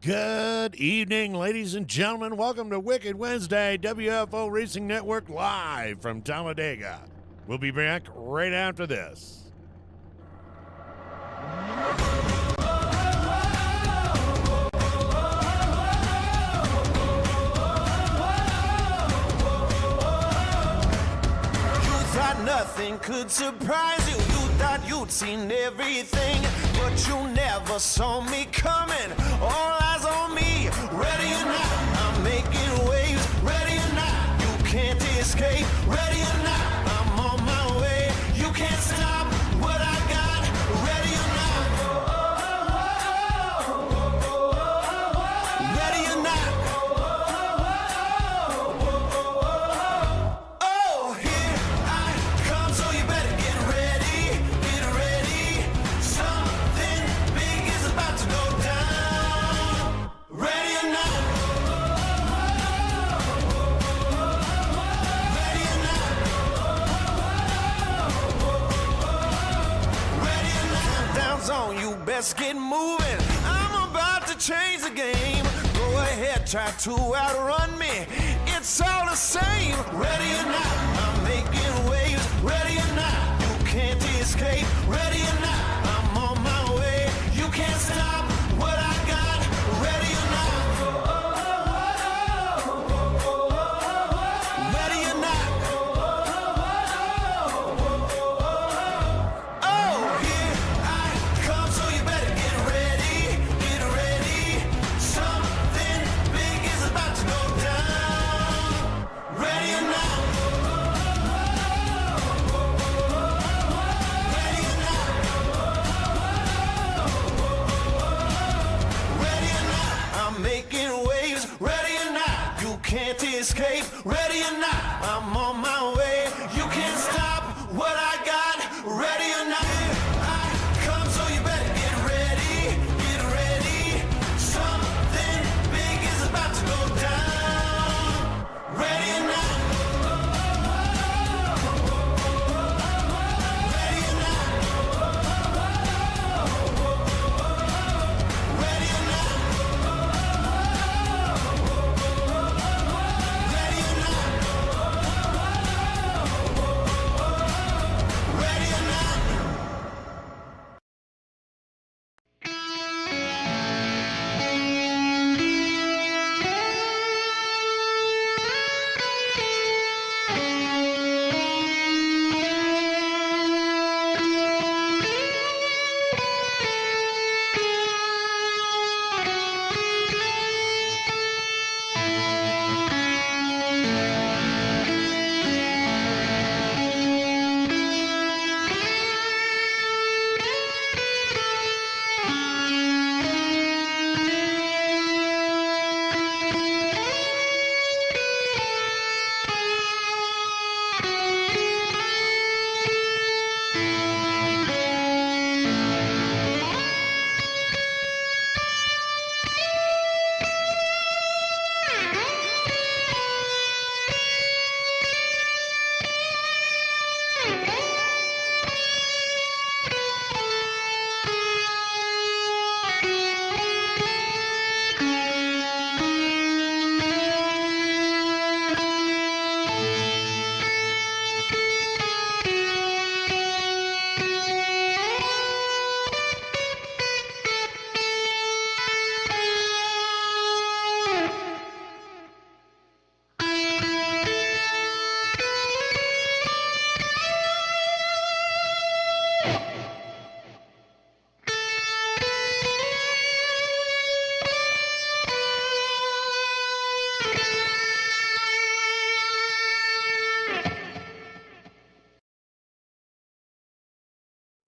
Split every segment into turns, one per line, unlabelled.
Good evening, ladies and gentlemen. Welcome to Wicked Wednesday, WFO Racing Network, live from Talladega. We'll be back right after this.
Nothing could surprise you. You thought you'd seen everything, but you never saw me coming. All eyes on me, ready or not, I'm making waves. Ready or not, you can't escape. Ready or not, I'm on my way. You can't stop what I got. Ready or not, ready or not. Oh, here I come, so you better get ready. Get ready. Something big is about to go down. Ready or not. Ready or not. Ready or not. Down zone, you best get moving. I'm about to change the game. Go ahead, try to outrun me. It's all the same. Ready or not, I'm making waves. Ready or not, you can't escape. Ready or not, I'm on my way. You can't stop what I got. Ready or not. Ready or not. Oh, here I come, so you better get ready. Get ready. Something big is about to go down. Ready or not. Ready or not. Ready or not. I'm making waves. Ready or not. You can't escape. Ready or not. I'm on my way. You can't stop what I got. Ready or not. Here I come, so you better get ready. Get ready. Something big is about to go down. Ready or not. Ready or not. Ready or not. Ready or not. Ready or not.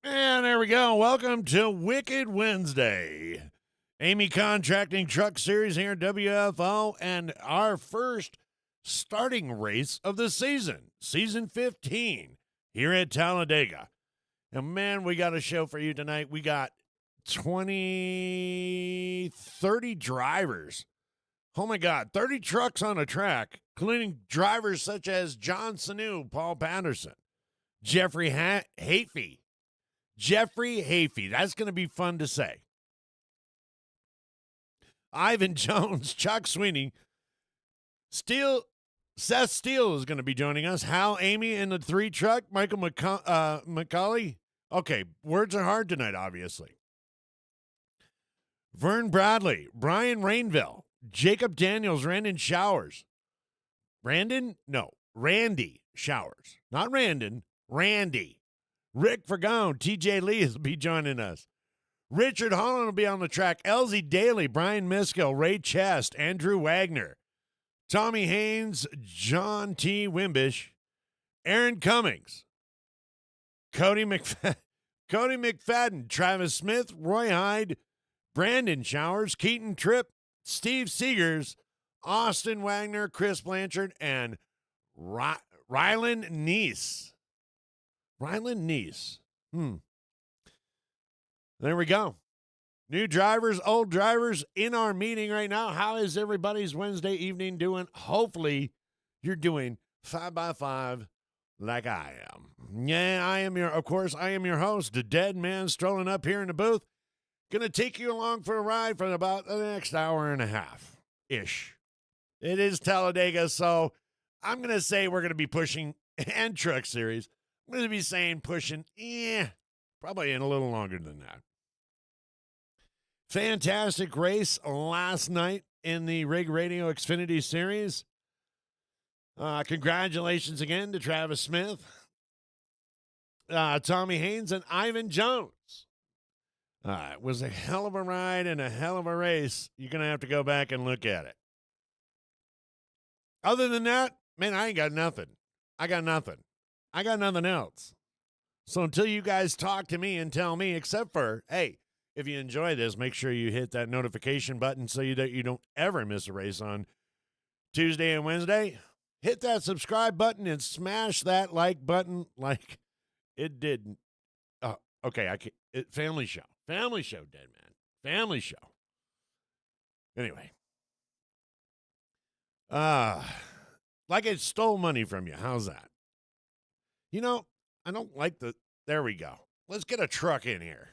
And there we go. Welcome to Wicked Wednesday. Eighmey Contracting Truck Series here at WFO, and our first starting race of the season, season 15, here at Talladega. And man, we got a show for you tonight. We got 30 drivers. Oh my God, 30 trucks on a track, including drivers such as John Sanu, Paul Patterson, Jeffrey Hafey. Jeffrey Hafey. That's going to be fun to say. Ivan Jones, Chuck Sweeney, Seth Steele is going to be joining us. Hal, Eighmey in the 3 truck, Michael McCauley. Okay, words are hard tonight, obviously. Vern Bradley, Brian Rainville, Jacob Daniels, Randy Showers. Randy Showers. Not Randon, Randy. Rick Fergone, TJ Lee will be joining us. Richard Holland will be on the track. Elsie Daly, Brian Miskill, Ray Chest, Andrew Wagner, Tommy Haynes, John T. Wimbish, Aaron Cummings, Cody McFadden, Travis Smith, Roy Hyde, Brandon Showers, Keaton Tripp, Steve Seegers, Austin Wagner, Chris Blanchard, and Rylan Neese. Rylan Neese. There we go. New drivers, old drivers in our meeting right now. How is everybody's Wednesday evening doing? Hopefully, you're doing 5x5 like I am. Yeah, I am your host, the dead man strolling up here in the booth. Gonna take you along for a ride for about the next hour and a half-ish. It is Talladega, so I'm gonna say we're gonna be pushing, and Truck Series, I'm gonna be saying pushing, probably in a little longer than that. Fantastic race last night in the Rig Radio Xfinity Series. Congratulations again to Travis Smith, Tommy Haynes, and Ivan Jones. It was a hell of a ride and a hell of a race. You're going to have to go back and look at it. Other than that, man, I ain't got nothing. I got nothing else. So until you guys talk to me and tell me, except for, hey, if you enjoy this, make sure you hit that notification button so that you don't ever miss a race on Tuesday and Wednesday. Hit that subscribe button and smash that like button like it didn't. Okay, family show, dead man, family show. Anyway, like it stole money from you. How's that? You know, I don't like there we go. Let's get a truck in here.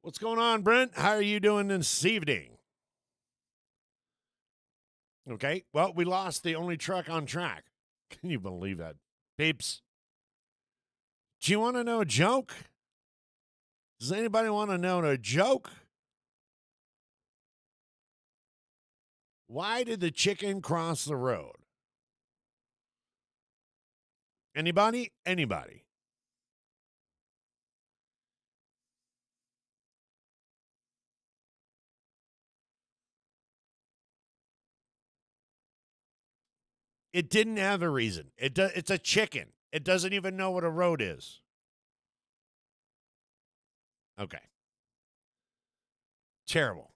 What's going on, Brent? How are you doing this evening? Okay, well, we lost the only truck on track. Can you believe that? Peeps, do you want to know a joke? Does anybody want to know a joke? Why did the chicken cross the road? Anybody? Anybody? It didn't have a reason. It's a chicken. It doesn't even know what a road is. Okay. Terrible.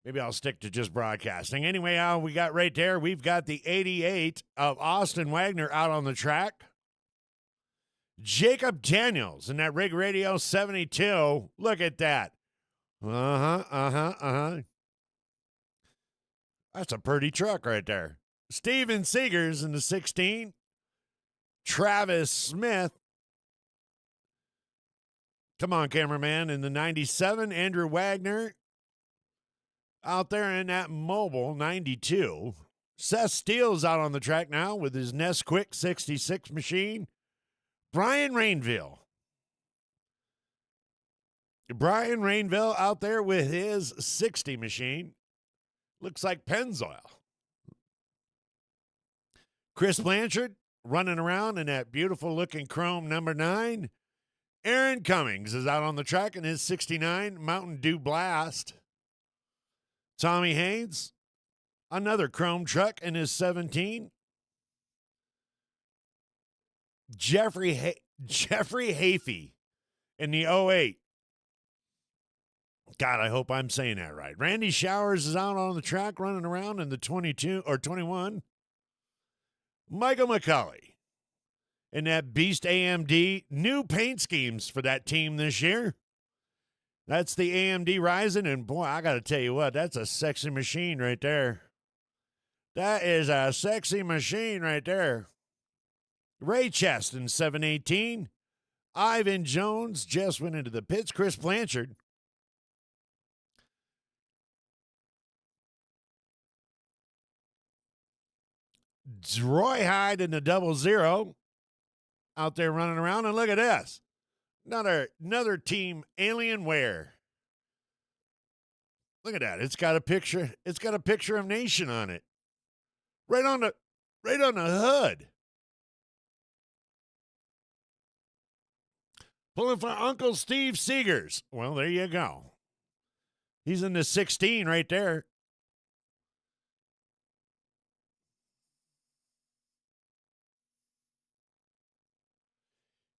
Maybe I'll stick to just broadcasting. Anyway, we got right there, we've got the 88 of Austin Wagner out on the track. Jacob Daniels in that Rig Radio 72. Look at that. That's a pretty truck right there. Steven Seegers in the 16. Travis Smith. Come on, cameraman. In the 97, Andrew Wagner. Out there in that mobile 92. Seth Steele's out on the track now with his Nesquik 66 machine. Brian Rainville out there with his 60 machine. Looks like Pennzoil. Chris Blanchard running around in that beautiful looking chrome number 9. Aaron Cummings is out on the track in his 69 Mountain Dew Blast. Tommy Haynes, another chrome truck in his 17. Jeffrey Hafey in the 08. God, I hope I'm saying that right. Randy Showers is out on the track running around in the 22 or 21. Michael McCauley in that Beast AMD. New paint schemes for that team this year. That's the AMD Ryzen, and boy, I got to tell you what, that's a sexy machine right there. That is a sexy machine right there. Ray Chest in 718. Ivan Jones just went into the pits. Chris Blanchard Roy Hyde in the 00 out there running around. And look at this. Another team Alienware. Look at that. It's got a picture. It's got a picture of Nation on it. Right on the hood. Pulling for Uncle Steve Seegers. Well, there you go. He's in the 16 right there.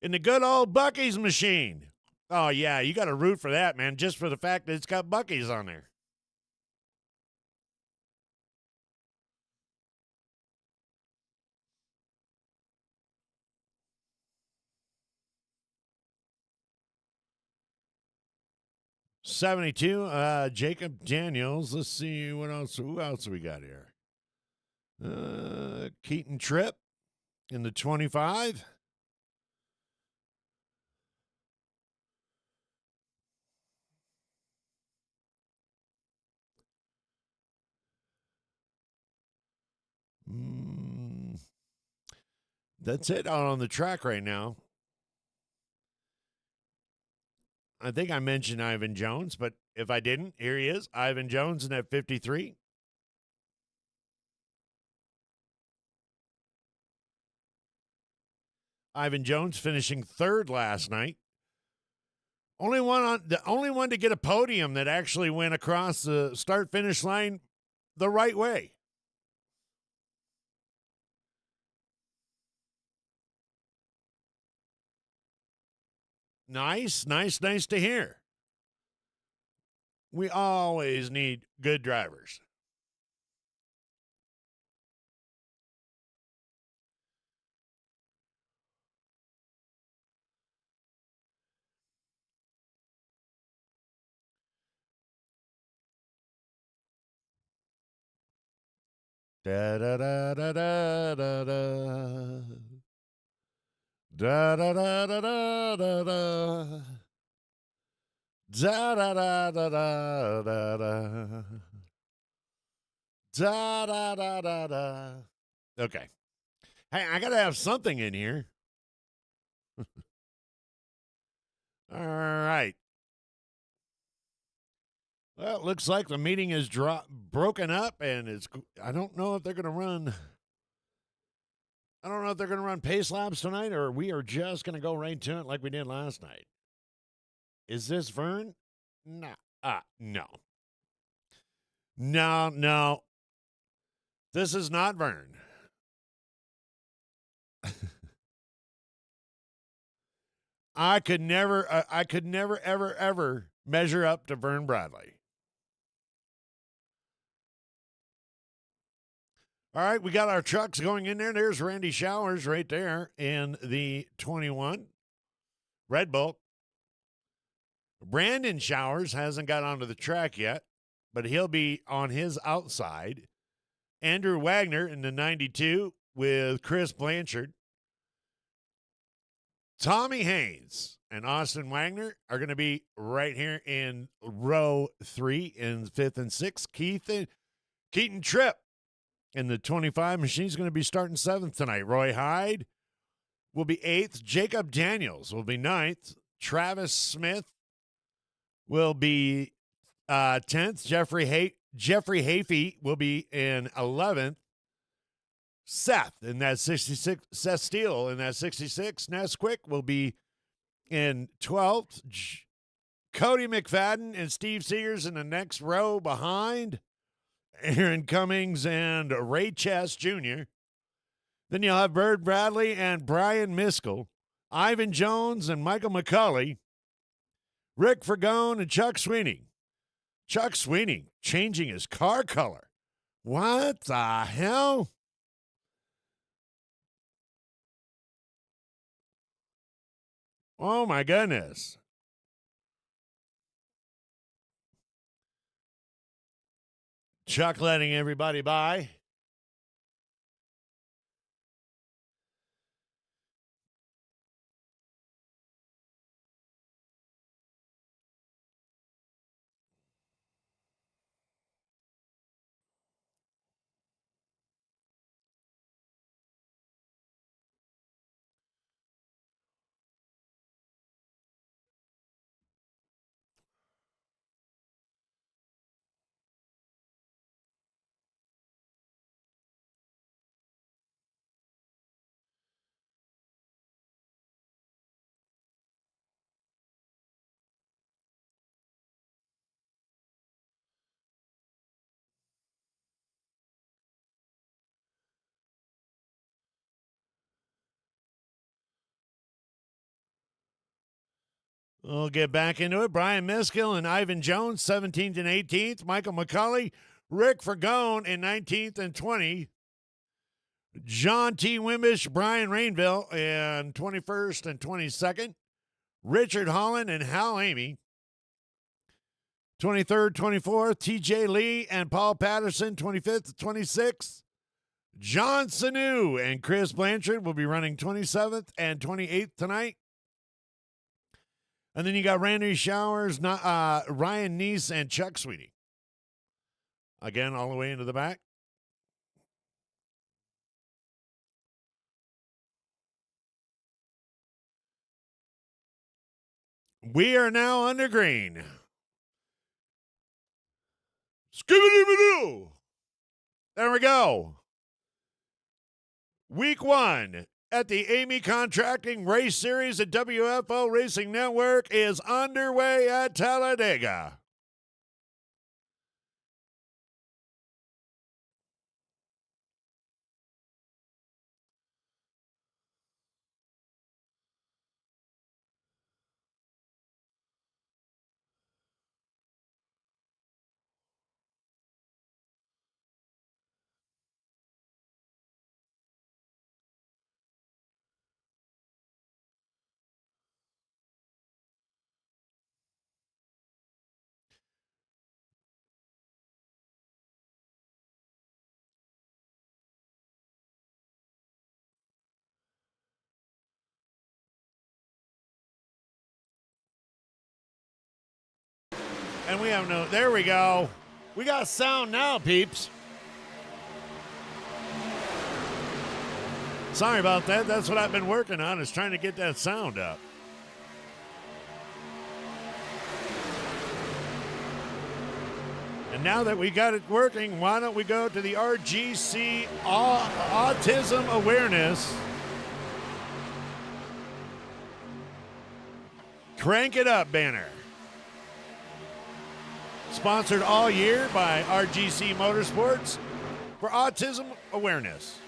In the good old Buc-ee's machine. Oh, yeah, you got to root for that, man, just for the fact that it's got Buc-ee's on there. $72, Jacob Daniels. Let's see what else. Who else we got here? Keaton Tripp in the 25. That's it out on the track right now. I think I mentioned Ivan Jones, but if I didn't, here he is. Ivan Jones in that 53. Ivan Jones finishing third last night. The only one to get a podium that actually went across the start-finish line the right way. Nice to hear. We always need good drivers. Da da da da da da da. Da da da da da da da. Da da da da da da da. Da da da da da. Okay. Hey, I gotta have something in here. All right. Well, it looks like the meeting is broken up, and I don't know if they're going to run. I don't know if they're going to run pace laps tonight, or we are just going to go right to it like we did last night. Is this Vern? No. No. No. This is not Vern. I could never, ever measure up to Vern Bradley. All right, we got our trucks going in there. There's Randy Showers right there in the 21. Red Bull. Brandon Showers hasn't got onto the track yet, but he'll be on his outside. Andrew Wagner in the 92 with Chris Blanchard. Tommy Haynes and Austin Wagner are going to be right here in row 3 in 5th and 6th. Keaton Tripp in the 25 machine's going to be starting 7th tonight. Roy Hyde will be 8th. Jacob Daniels will be 9th. Travis Smith will be 10th. Jeffrey Hafey will be in 11th. Seth in that 66. Seth Steele in that 66. Nesquick will be in 12th. Cody McFadden and Steve Seegers in the next row behind. Aaron Cummings and Ray Chess Jr. Then you'll have Bird Bradley and Brian Miskell, Ivan Jones and Michael McCulley, Rick Fergone and Chuck Sweeney. Chuck Sweeney changing his car color. What the hell? Oh, my goodness. Chuck letting everybody by. We'll get back into it. Brian Miskill and Ivan Jones, 17th and 18th. Michael McCauley, Rick Fergone in 19th and 20th. John T. Wimbish, Brian Rainville in 21st and 22nd. Richard Holland and Hal Eighmey. 23rd, 24th, TJ Lee and Paul Patterson, 25th, 26th. John Sanu and Chris Blanchard will be running 27th and 28th tonight. And then you got Randy Showers, Ryan Neese, and Chuck Sweetie. Again, all the way into the back. We are now under green. Skibidi-bidoo! There we go. Week 1 at the Eighmey Contracting Race Series at WFO Racing Network is underway at Talladega. And we have no, there we go. We got sound now, peeps. Sorry about that. That's what I've been working on, is trying to get that sound up. And now that we got it working, why don't we go to the RGC Autism Awareness. Crank It Up banner. Sponsored all year by RGC Motorsports for autism awareness.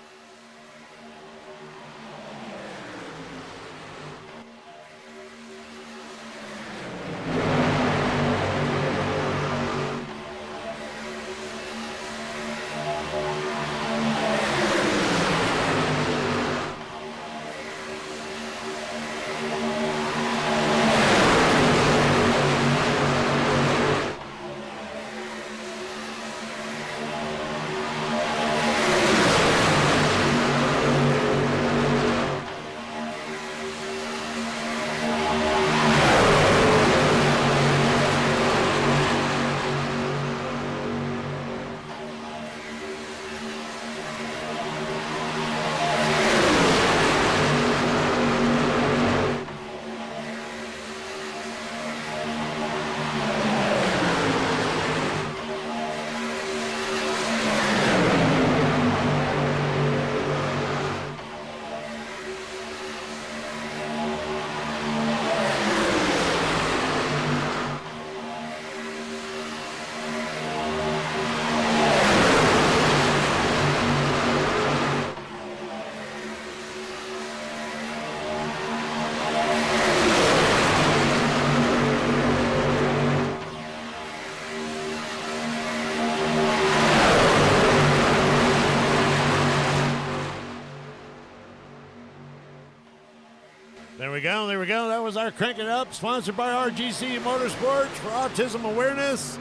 There we go. That was our Crank It Up, sponsored by RGC Motorsports for autism awareness.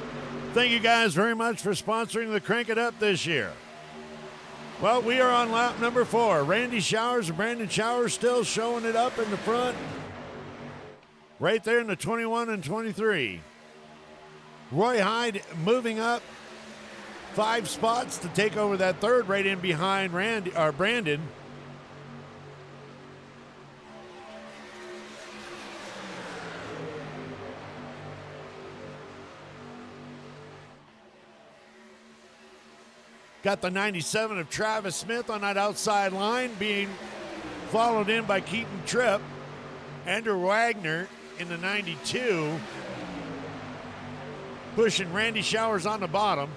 Thank you guys very much for sponsoring the Crank It Up this year. Well, we are on lap number 4. Randy Showers and Brandon Showers still showing it up in the front. Right there in the 21 and 23. Roy Hyde moving up 5 spots to take over that third right in behind Brandon. Got the 97 of Travis Smith on that outside line, being followed in by Keaton Tripp. Andrew Wagner in the 92, pushing Randy Showers on the bottom.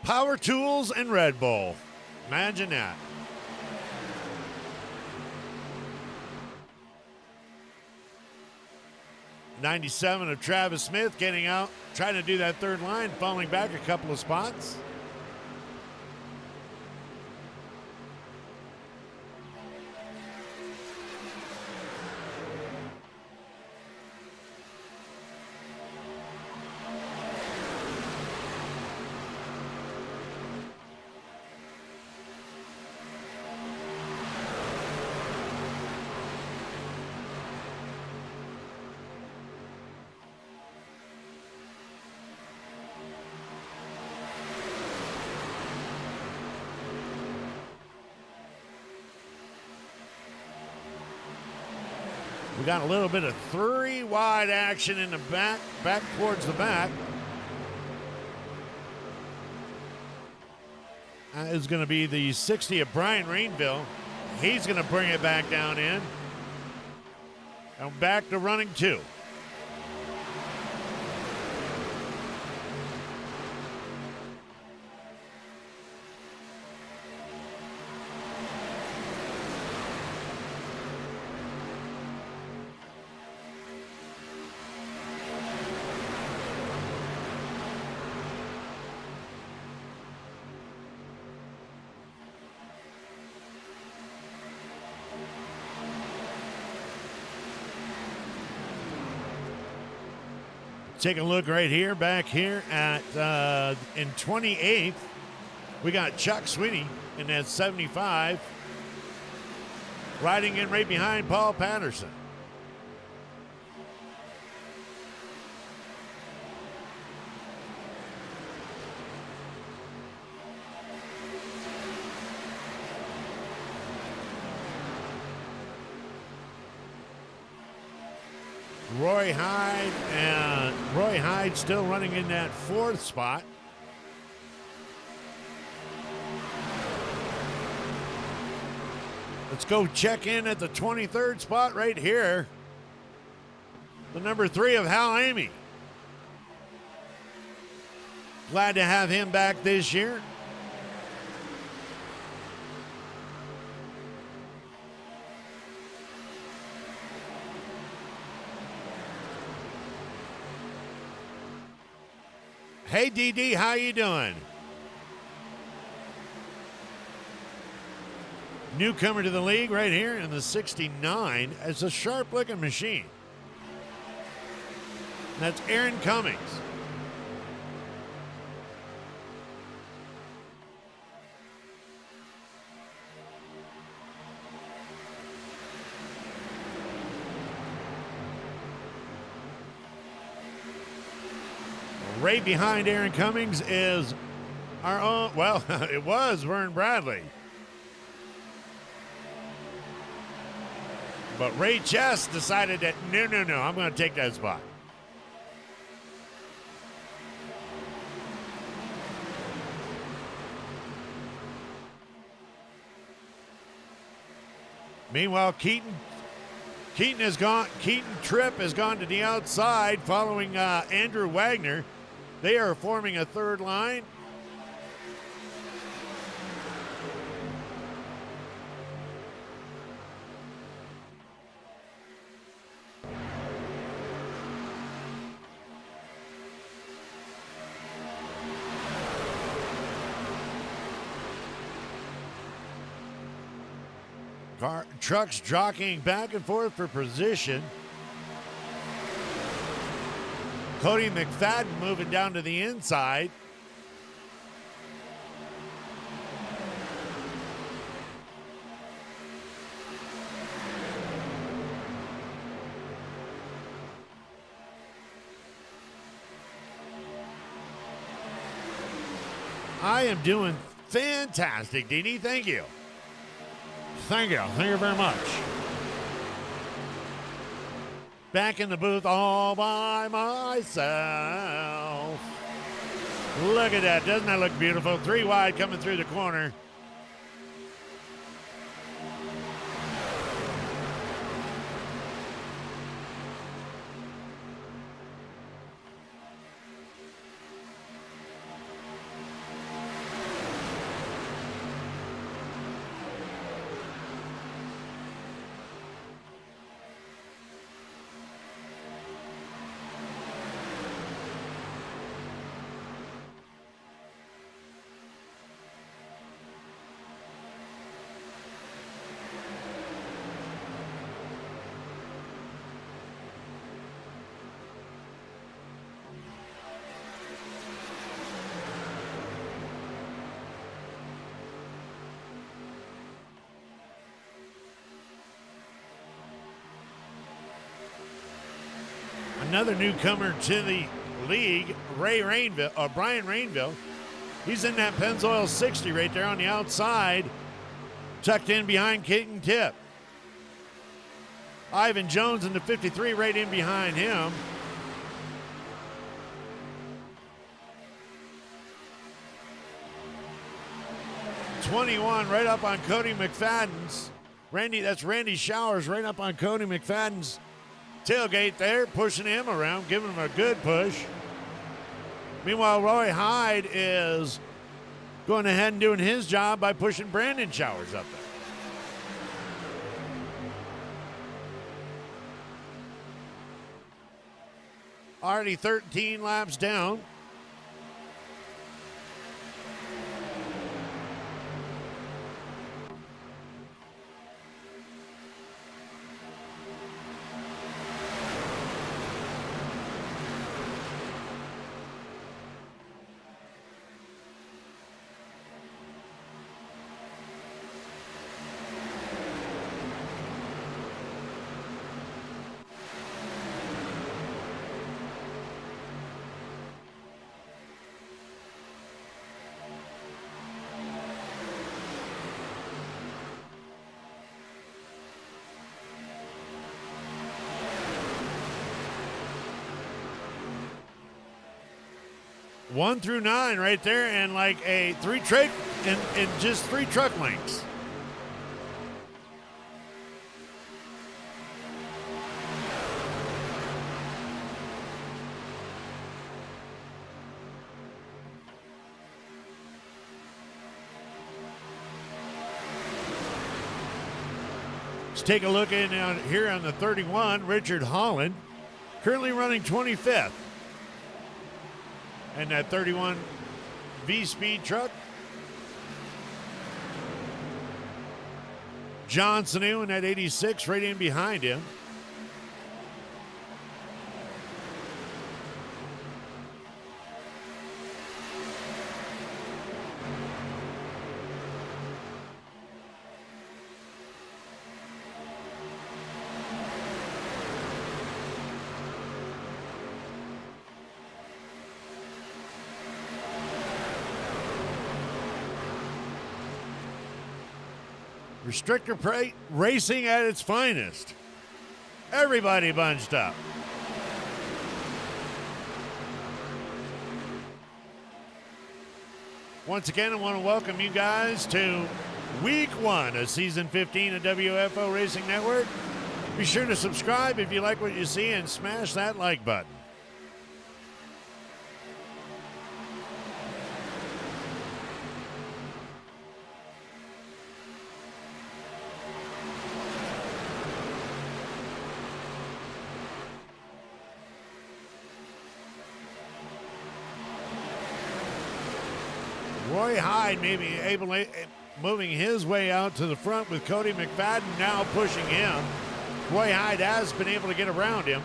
Power Tools and Red Bull. Imagine that. '97 of Travis Smith getting out, trying to do that third line, falling back a couple of spots. We got a little bit of three wide action in the back towards the back. Is going to be the 60 of Brian Rainville. He's going to bring it back down in. And back to running two. Take a look right here, back here at in 28th, we got Chuck Sweeney in that 75, riding in right behind Paul Patterson. Roy Hyde still running in that fourth spot. Let's go check in at the 23rd spot right here. The number 3 of Hal Eighmey. Glad to have him back this year. Hey, DD, how you doing? Newcomer to the league right here in the 69. It's a sharp-looking machine. That's Aaron Cummings. Right behind Aaron Cummings is our own, well, it was Vern Bradley. But Ray Chess decided that, no, I'm going to take that spot. Meanwhile, Keaton Tripp has gone to the outside following Andrew Wagner. They are forming a third line. Trucks jockeying back and forth for position. Cody McFadden moving down to the inside. I am doing fantastic, Dee Dee. Thank you. Thank you. Thank you very much. Back in the booth all by myself. Look at that. Doesn't that look beautiful? 3 wide coming through the corner. Another newcomer to the league, Brian Rainville. He's in that Pennzoil 60 right there on the outside, tucked in behind King Tip. Ivan Jones in the 53 right in behind him. '21 right up on Cody McFadden's. That's Randy Showers right up on Cody McFadden's tailgate there, pushing him around, giving him a good push. Meanwhile, Roy Hyde is going ahead and doing his job by pushing Brandon Showers up there. Already 13 laps down. One through 9 right there, and like a in just 3 truck lengths. Let's take a look in here on the 31, Richard Holland, currently running 25th. And that 31 V-Speed truck. John Sanu in that 86 right in behind him. Restrictor racing at its finest. Everybody bunched up. Once again, I want to welcome you guys to week 1 of season 15 of WFO Racing Network. Be sure to subscribe if you like what you see and smash that like button. Roy Hyde maybe moving his way out to the front with Cody McFadden now pushing him. Roy Hyde has been able to get around him.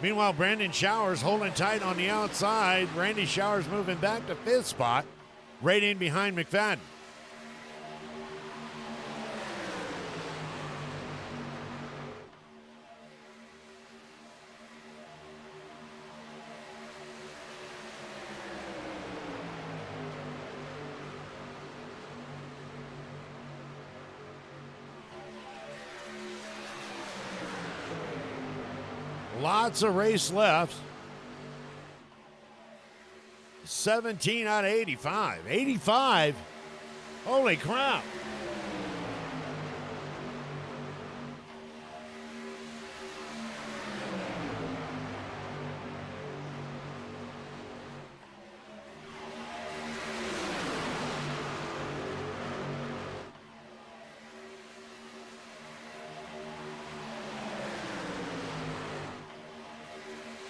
Meanwhile, Brandon Showers holding tight on the outside. Randy Showers moving back to 5th spot, right in behind McFadden. Lots of race left. 17 out of 85. 85? Holy crap.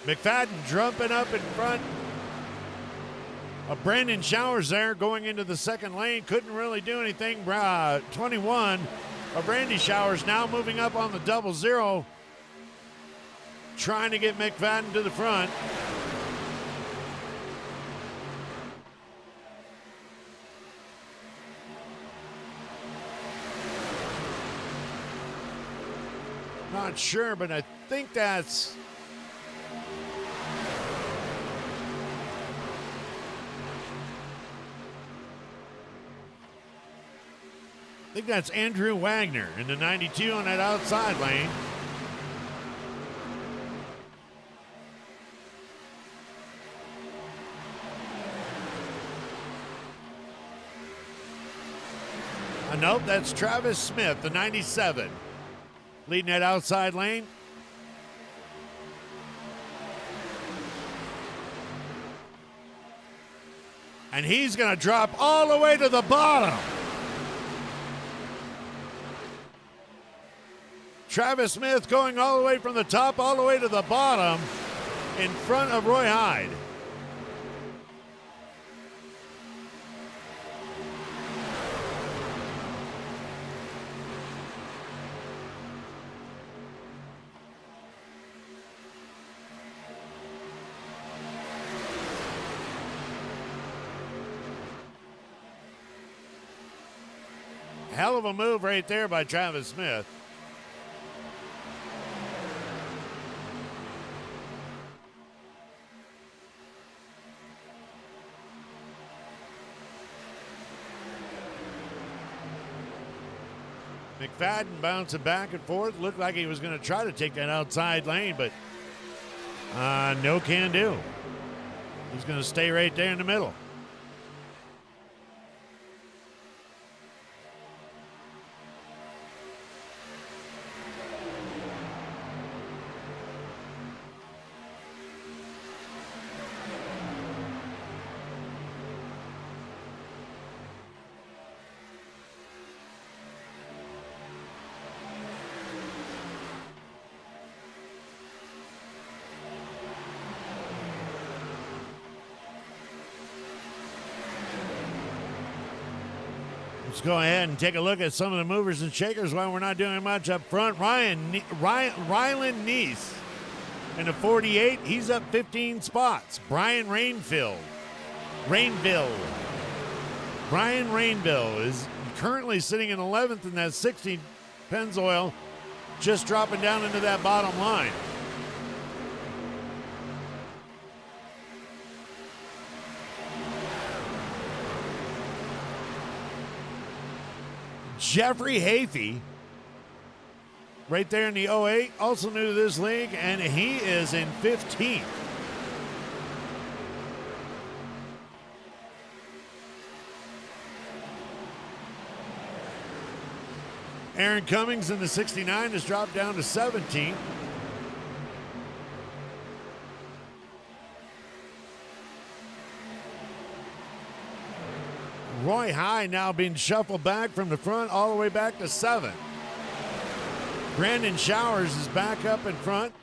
McFadden jumping up in front of Brandon Showers there going into the second lane. Couldn't really do anything. 21 of Randy Showers now moving up on the 00. Trying to get McFadden to the front. Not sure, but I think that's... I think that's Andrew Wagner in the 92 on that outside lane. Nope, that's Travis Smith, the 97, leading that outside lane. And he's going to drop all the way to the bottom. Travis Smith going all the way from the top all the way to the bottom in front of Roy Hyde. Hell of a move right there by Travis Smith. McFadden bouncing back and forth. Looked like he was going to try to take that outside lane, but no can do. He's going to stay right there in the middle. Let's go ahead and take a look at some of the movers and shakers while we're not doing much up front. Rylan Neese in the 48. He's up 15 spots. Brian Rainville is currently sitting in 11th in that 60. Pennzoil just dropping down into that bottom line. Jeffrey Hafey, right there in the 08, also new to this league, and he is in 15th. Aaron Cummings in the 69 has dropped down to 17th. Roy Hyde now being shuffled back from the front all the way back to 7th. Brandon Showers is back up in front.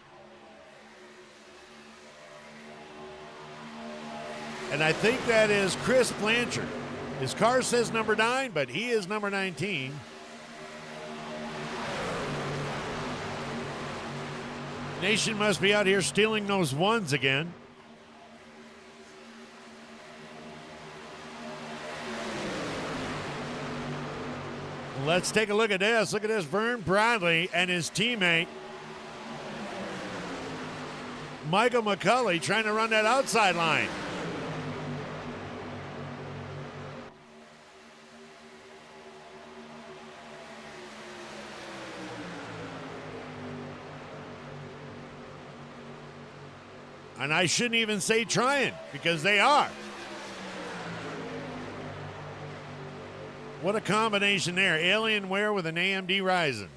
And I think that is Chris Blanchard. His car says number 9, but he is number 19. Nation must be out here stealing those ones again. Let's take a look at this. Look at this. Vern Bradley and his teammate, Michael McCulley, trying to run that outside line. And I shouldn't even say trying, because they are. What a combination there. Alienware with an AMD Ryzen.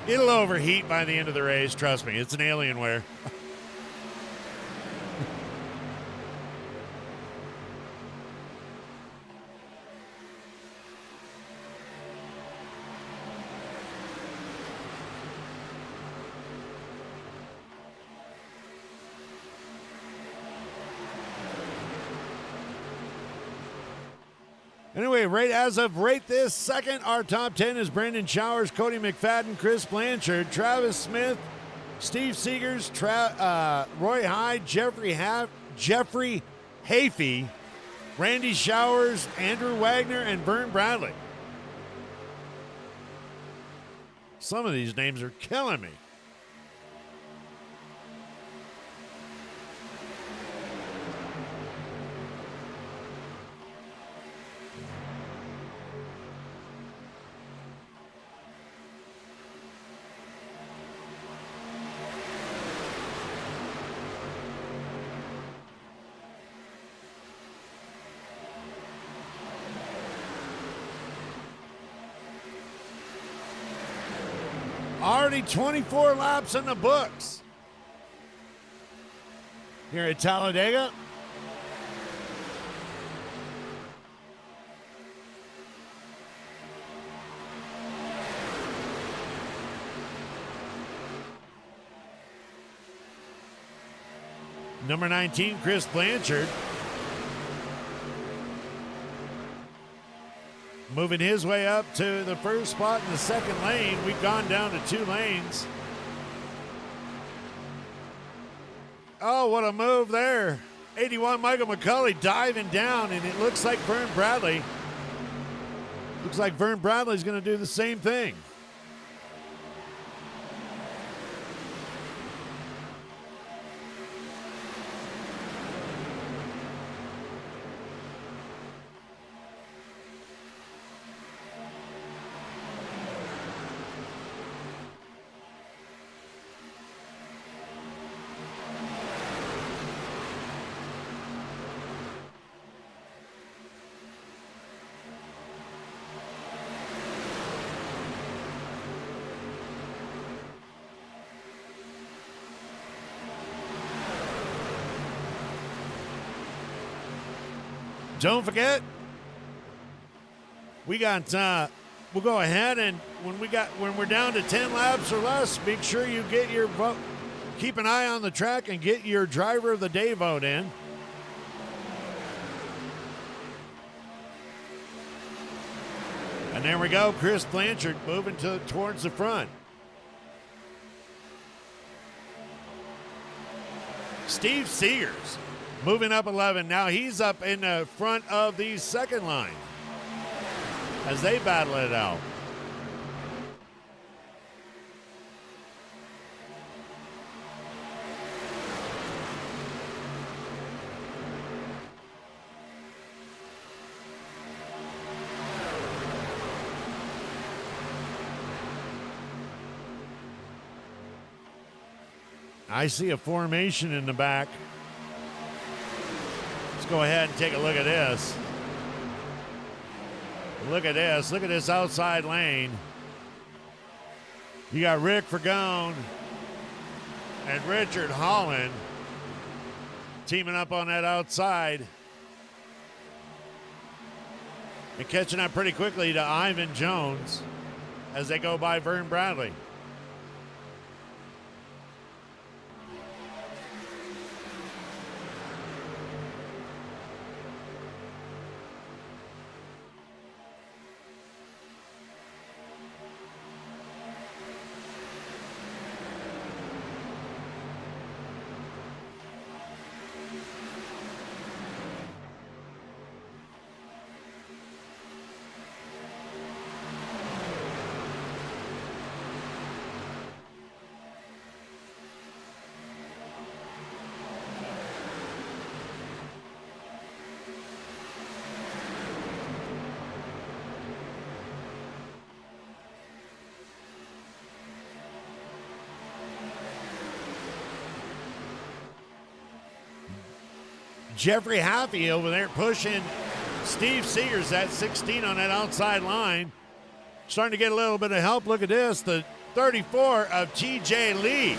It'll overheat by the end of the race. Trust me, it's an Alienware. Anyway, as of this second, our top 10 is Brandon Showers, Cody McFadden, Chris Blanchard, Travis Smith, Steve Seegers, Roy Hyde, Jeffrey Hafey, Randy Showers, Andrew Wagner, and Vern Bradley. Some of these names are killing me. Already 24 laps in the books here at Talladega. Number 19, Chris Blanchard, moving his way up to the first spot in the second lane. We've gone down to 2 lanes. Oh, what a move there. 81, Michael McCulley diving down, and it looks like Vern Bradley. Looks like Vern Bradley's going to do the same thing. Don't forget, we got. We'll go ahead and when we're down to 10 laps or less, make sure you get your vote. Keep an eye on the track and get your driver of the day vote in. And there we go, Chris Blanchard moving towards the front. Steve Seegers moving up 11. Now he's up in the front of the second line as they battle it out. I see a formation in the back. Let's go ahead and take a look at this. Look at this. Look at this outside lane. You got Rick Fergone and Richard Holland teaming up on that outside and catching up pretty quickly to Ivan Jones as they go by Vern Bradley. Jeffrey Happy over there pushing Steve Seegers at 16 on that outside line. Starting to get a little bit of help. Look at this. The 34 of TJ Lee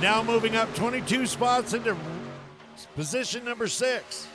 now moving up 22 spots into position number 6.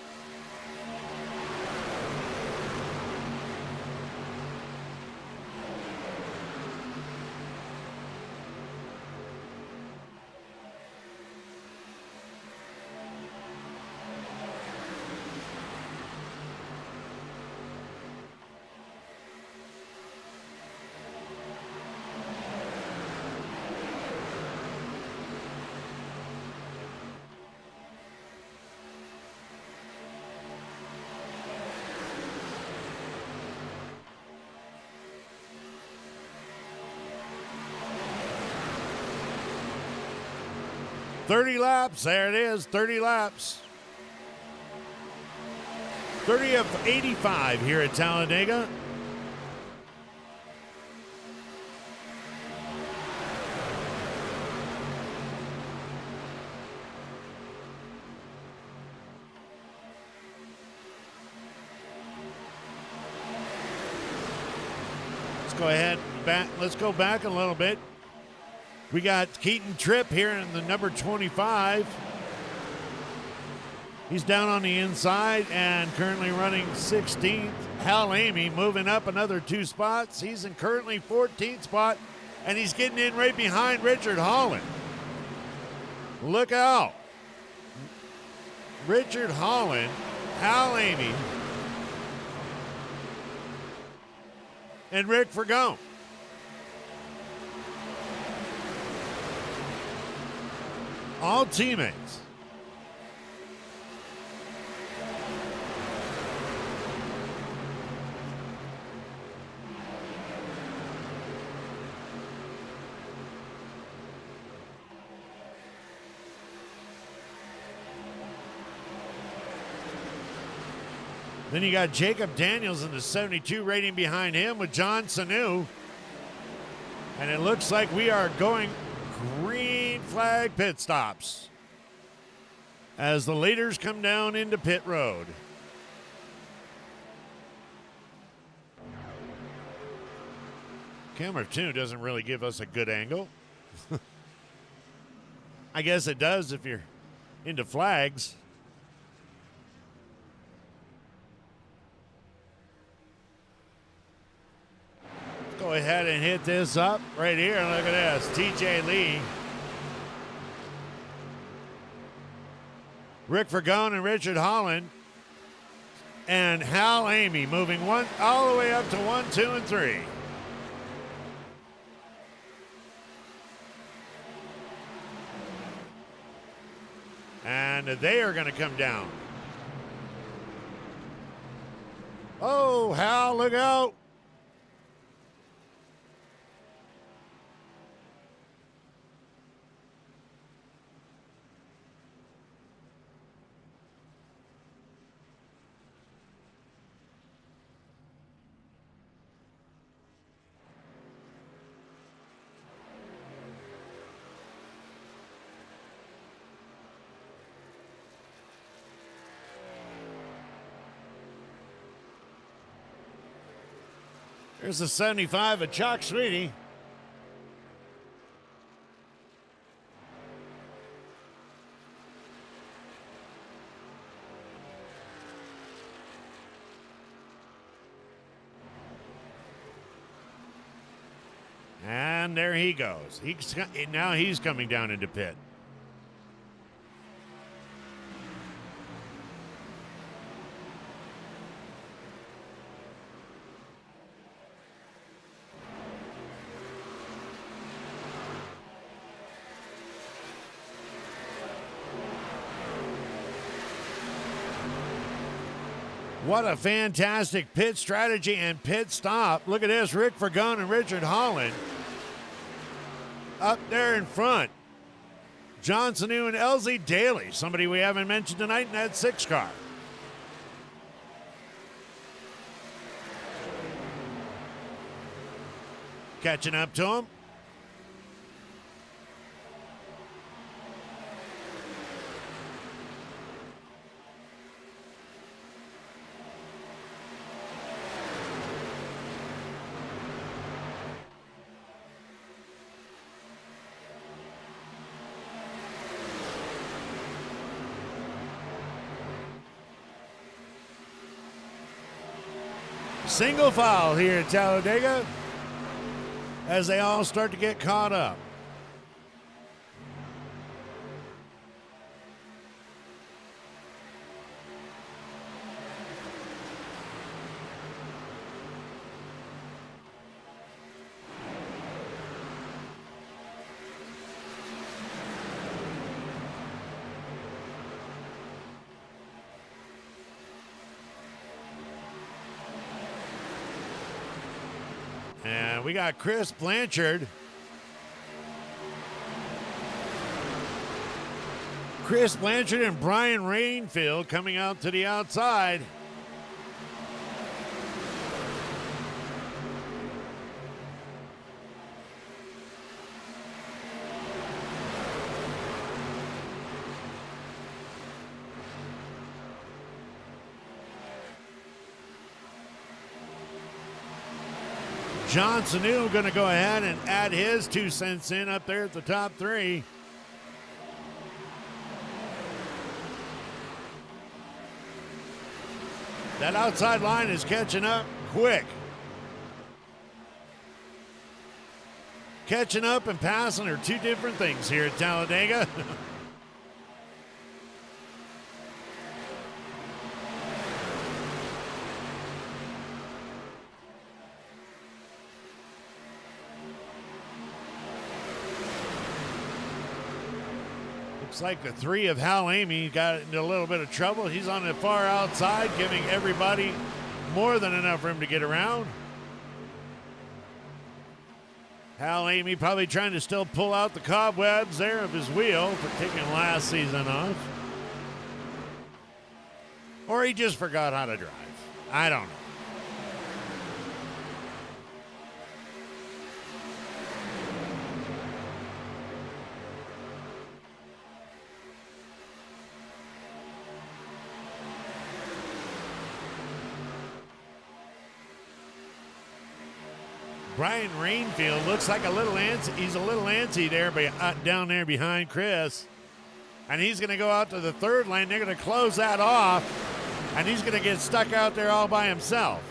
30 laps. There it is, 30 laps. 30 of 85 here at Talladega. Go ahead back. Let's go back a little bit. We got Keaton Tripp here in the number 25. He's down on the inside and currently running 16th. Hal Eighmey moving up another 2 spots. He's in currently 14th spot, and he's getting in right behind Richard Holland. Look out. Richard Holland, Hal Eighmey, and Rick Fergone. All teammates. Then you got Jacob Daniels in the 72 rating behind him with John Sanu. And it looks like we are going green flag pit stops as the leaders come down into pit road. Camera 2 doesn't really give us a good angle. I guess it does if you're into flags. Go ahead and hit this up right here. Look at this. TJ Lee. Rick Fergone and Richard Holland. And Hal Eighmey moving one all the way up to 1, 2, and 3. And they are going to come down. Oh, Hal, look out. Here's the 75 of Chuck Sweetie. And there he goes. Now he's coming down into pit. What a fantastic pit strategy and pit stop. Look at this, Rick Fergone and Richard Holland up there in front. John Sanu and LZ Daly, somebody we haven't mentioned tonight in that 6 car. Catching up to him. Single file here at Talladega as they all start to get caught up. And we got Chris Blanchard Chris Blanchard and Brian Rainfield coming out to the outside. John Sanu going to go ahead and add his 2 cents in up there at the top 3. That outside line is catching up quick. Catching up and passing are 2 different things here at Talladega. Looks like the 3 of Hal Eighmey got into a little bit of trouble. He's on the far outside, giving everybody more than enough room to get around. Hal Eighmey probably trying to still pull out the cobwebs there of his wheel for taking last season off. Or he just forgot how to drive. I don't know. Brian Rainfield looks like a little antsy. He's a little antsy there, down there behind Chris. And he's going to go out to the 3rd lane. They're going to close that off. And he's going to get stuck out there all by himself.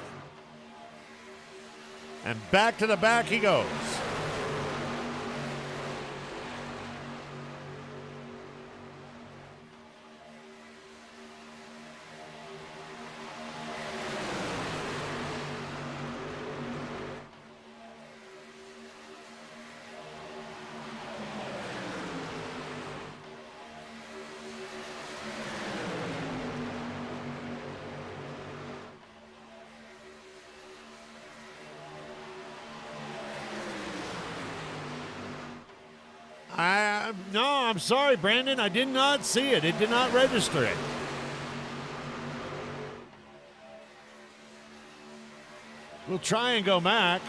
And back to the back he goes. No, I'm sorry, Brandon. I did not see it. It did not register it. We'll try and go back.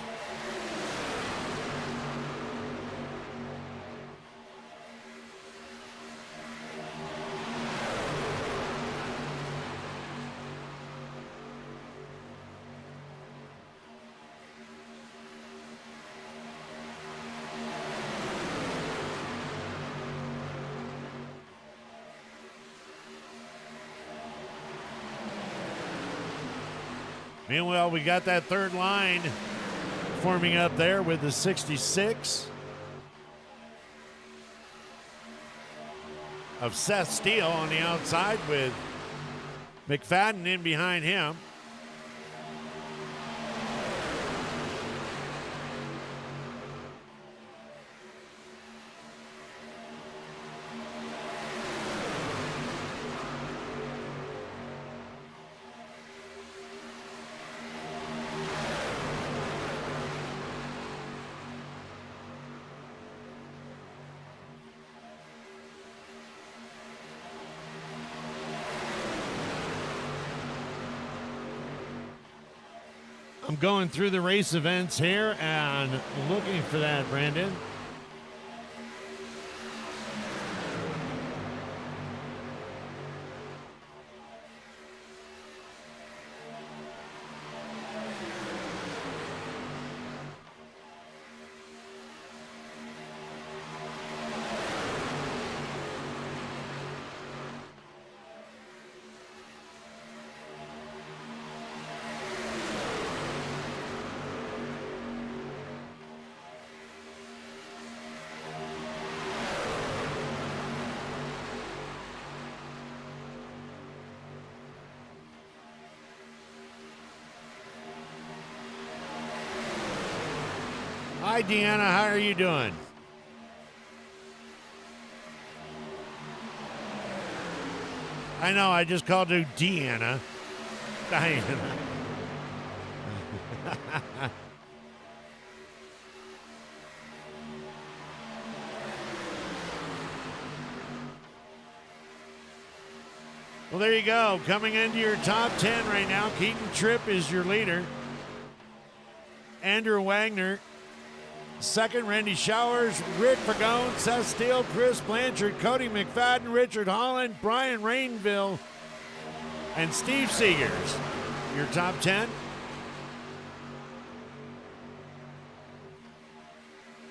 Meanwhile, we got that 3rd line forming up there with the 66 of Seth Steele on the outside with McFadden in behind him. I'm going through the race events here and looking for that, Brandon. Hi, Deanna. How are you doing? I know. I just called her Deanna. Diana. Well, there you go. Coming into your top 10 right now, Keaton Tripp is your leader. Andrew Wagner, second, Randy Showers, Rick Pagone, Seth Steele, Chris Blanchard, Cody McFadden, Richard Holland, Brian Rainville, and Steve Seegers. Your top 10.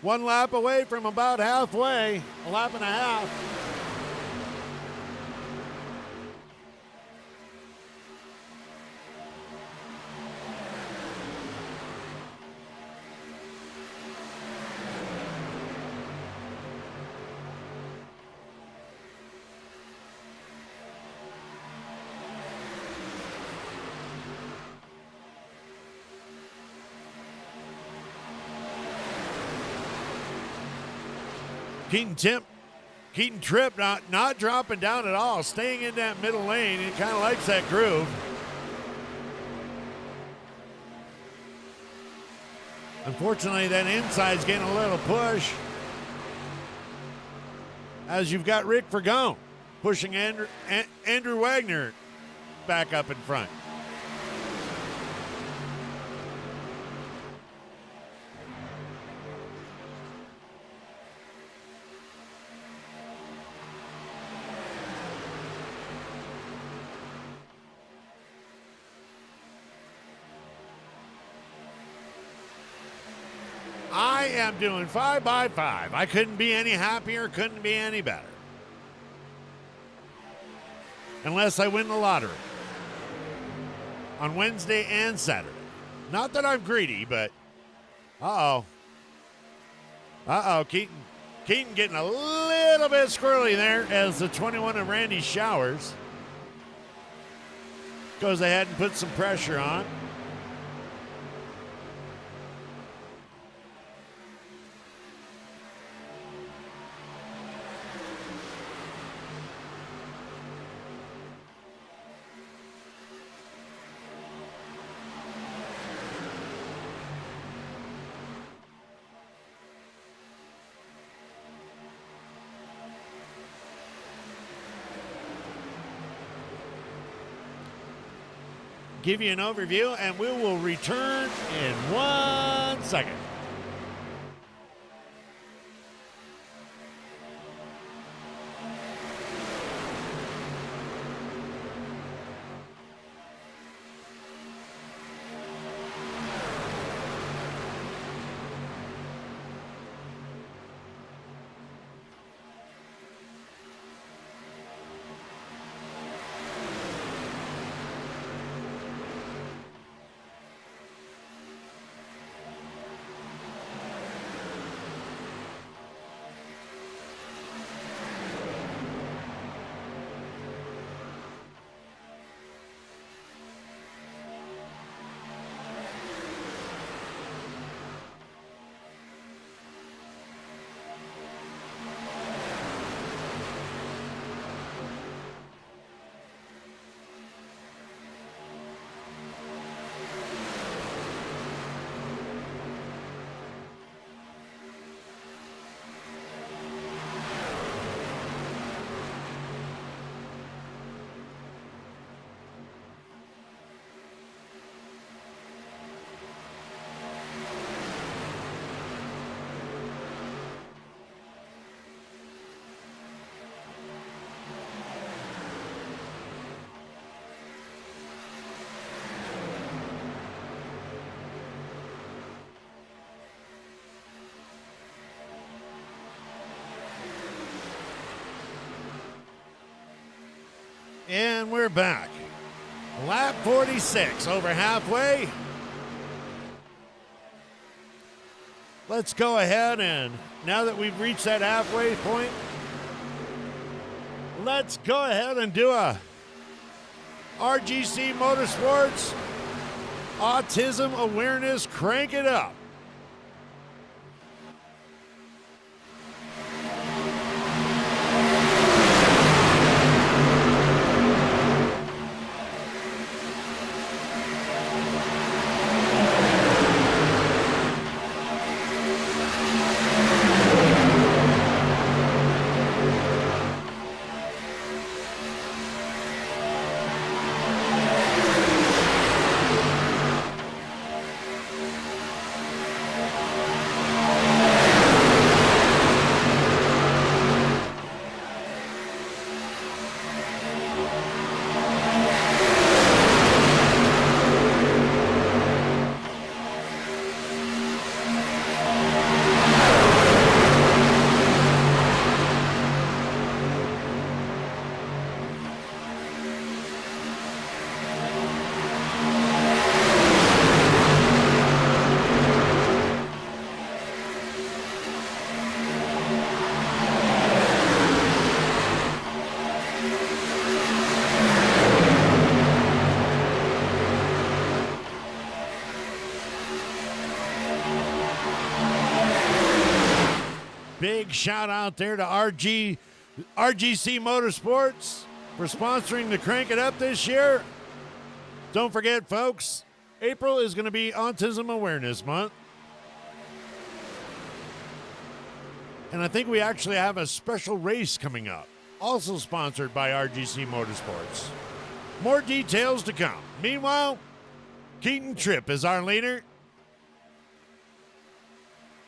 One lap away from about halfway, a lap and a half. Keaton Tripp not dropping down at all, staying in that middle lane. He kind of likes that groove. Unfortunately, that inside's getting a little push, as you've got Rick Pagone pushing Andrew Wagner back up in front. I am doing 5 by 5. I couldn't be any happier, couldn't be any better. Unless I win the lottery on Wednesday and Saturday. Not that I'm greedy, but Keaton getting a little bit squirrely there as the 21 of Randy Showers goes ahead and puts some pressure on. Give you an overview, and we will return in 1 second. And we're back. Lap 46, over halfway. Let's go ahead, and now that we've reached that halfway point, let's go ahead and do a RGC Motorsports Autism Awareness Crank It Up. Big shout out there to RGC Motorsports for sponsoring the Crank It Up this year. Don't forget, folks, April is going to be Autism Awareness Month. And I think we actually have a special race coming up, also sponsored by RGC Motorsports. More details to come. Meanwhile, Keaton Tripp is our leader.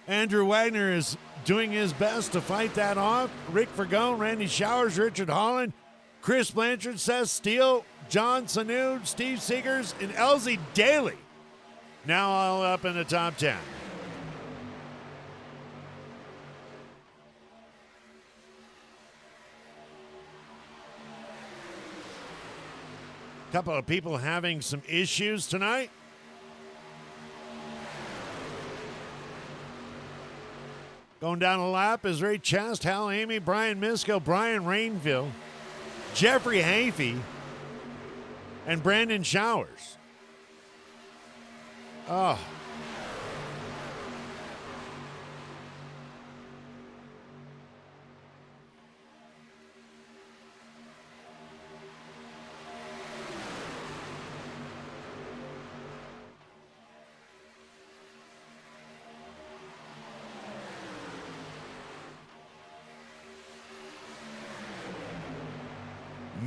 Andrew Wagner is doing his best to fight that off. Rick Fergone, Randy Showers, Richard Holland, Chris Blanchard, Seth Steele, John Sanud, Steve Seegers, and Elsie Daly. Now all up in the top 10. Couple of people having some issues tonight. Going down the lap is Ray Chast, Hal Eighmey, Brian Misko, Brian Rainville, Jeffrey Hafey, and Brandon Showers. Oh.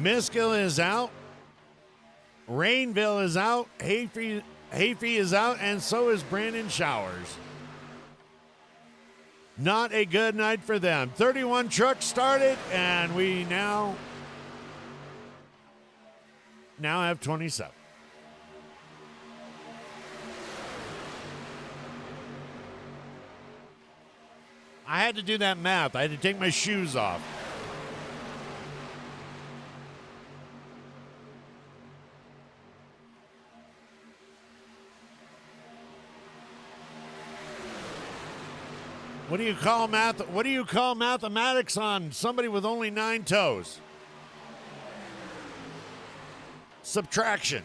Miskill is out. Rainville is out. Hafey is out, and so is Brandon Showers. Not a good night for them. 31 trucks started, and we now have 27. I had to do that math. I had to take my shoes off. What do you call mathematics on somebody with only 9 toes? Subtraction.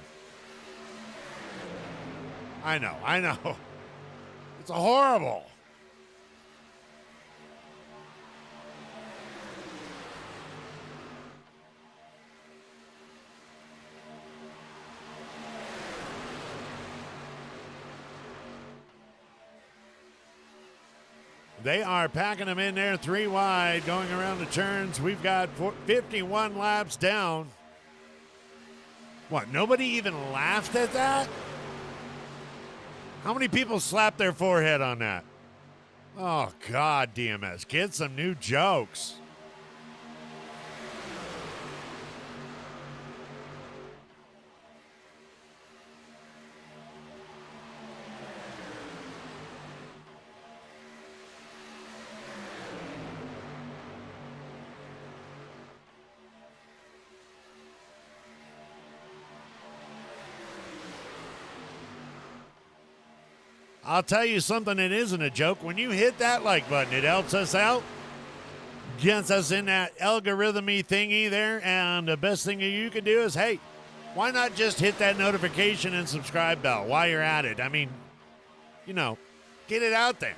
I know. It's horrible. They are packing them in there 3 wide, going around the turns. We've got 51 laps down. What, nobody even laughed at that? How many people slapped their forehead on that? Oh, God, DMS, get some new jokes. I'll tell you something that isn't a joke. When you hit that like button, it helps us out, gets us in that algorithm-y thingy there, and the best thing you can do is, hey, why not just hit that notification and subscribe bell while you're at it? I mean, get it out there.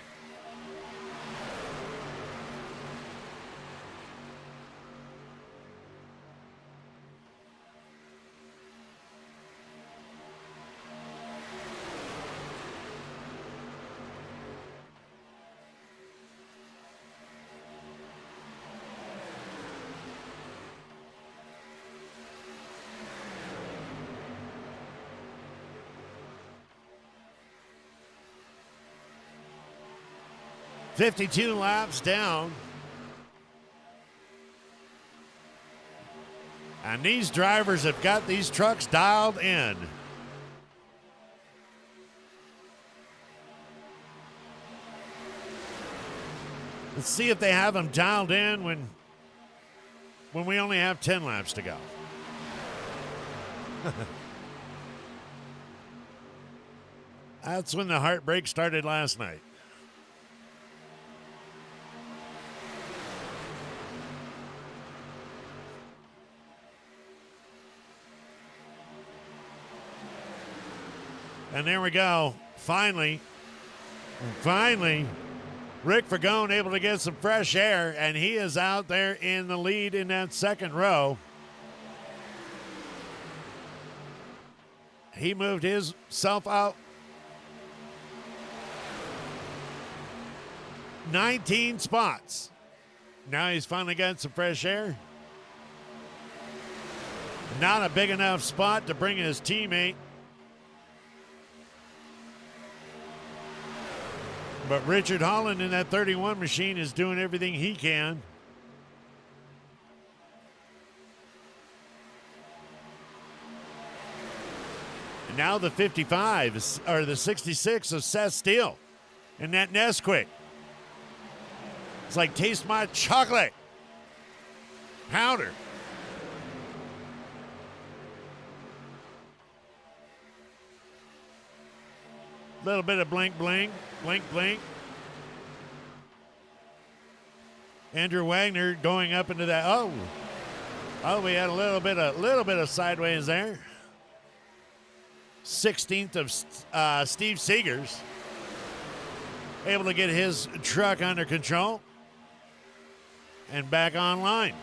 $52 laps down. And these drivers have got these trucks dialed in. Let's see if they have them dialed in when we only have 10 laps to go. That's when the heartbreak started last night. And there we go. Finally, Rick Fagone able to get some fresh air, and he is out there in the lead in that second row. He moved himself out 19 spots. Now he's finally got some fresh air. Not a big enough spot to bring his teammate. But Richard Holland in that 31 machine is doing everything he can. And now the 55, or the 66 of Seth Steele in that Nesquik. It's like, taste my chocolate powder. Little bit of blink, blink, blink, blink. Andrew Wagner going up into that. Oh, we had a little bit of sideways there. 16th of Steve Seegers able to get his truck under control and back online.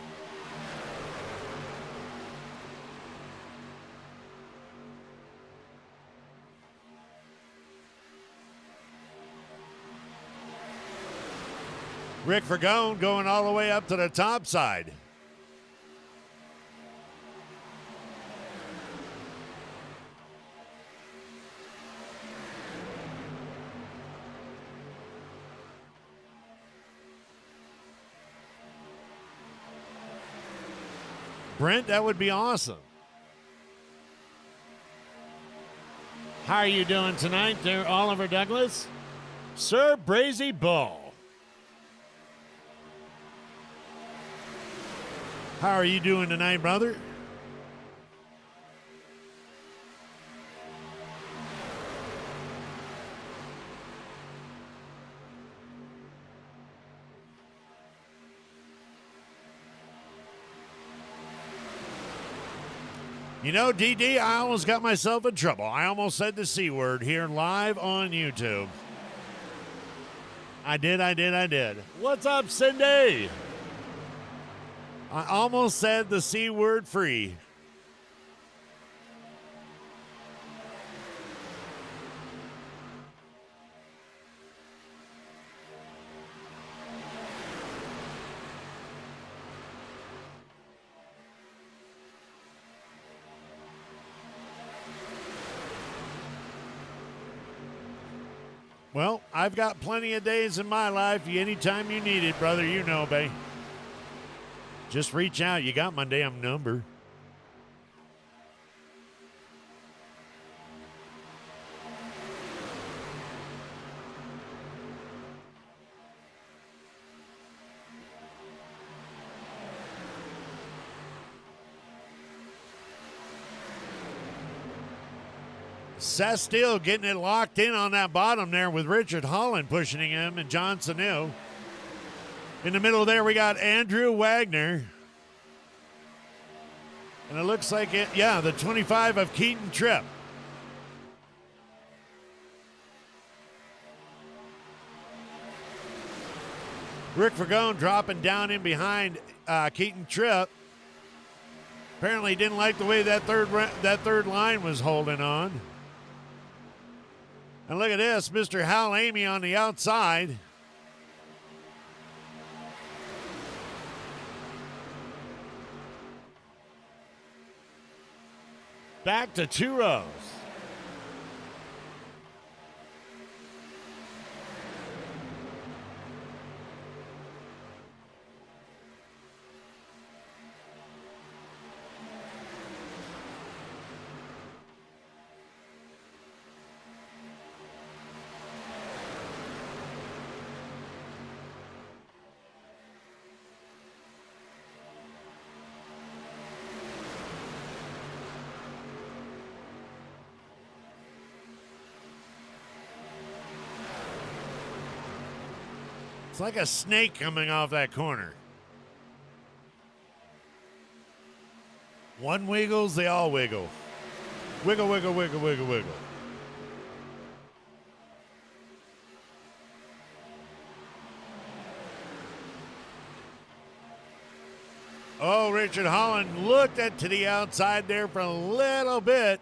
Rick Fagone going all the way up to the top side. Brent, that would be awesome. How are you doing tonight there, Oliver Douglas? Sir Brazy Bull. How are you doing tonight, brother? You know, DD, I almost got myself in trouble. I almost said the C word here live on YouTube. I did. What's up, Cindy? I almost said the C word free. Well, I've got plenty of days in my life. Anytime you need it, brother, you know, babe. Just reach out. You got my damn number. Seth Steele getting it locked in on that bottom there with Richard Holland pushing him and John Sanu. In the middle there, we got Andrew Wagner. And it looks like it, yeah, the 25 of Keaton Tripp. Rick Fagone dropping down in behind Keaton Tripp. Apparently didn't like the way that third line was holding on. And look at this, Mr. Hal Eighmey on the outside. Back to 2 rows. It's like a snake coming off that corner. One wiggles, they all wiggle. Wiggle, wiggle, wiggle, wiggle, wiggle. Oh, Richard Holland looked to the outside there for a little bit.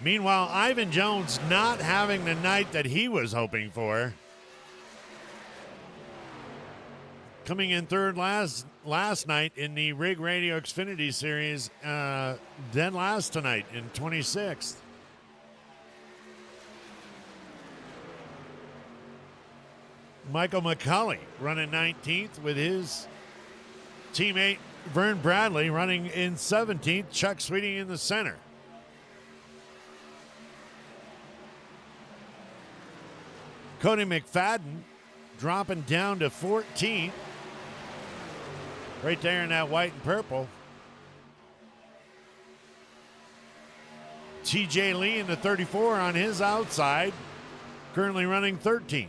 Meanwhile, Ivan Jones not having the night that he was hoping for. Coming in third last night in the Rig Radio Xfinity Series, dead last tonight in 26th. Michael McCulley running 19th with his teammate Vern Bradley running in 17th, Chuck Sweeting in the center. Cody McFadden dropping down to 14th. Right there in that white and purple. TJ Lee in the 34 on his outside, currently running 13th.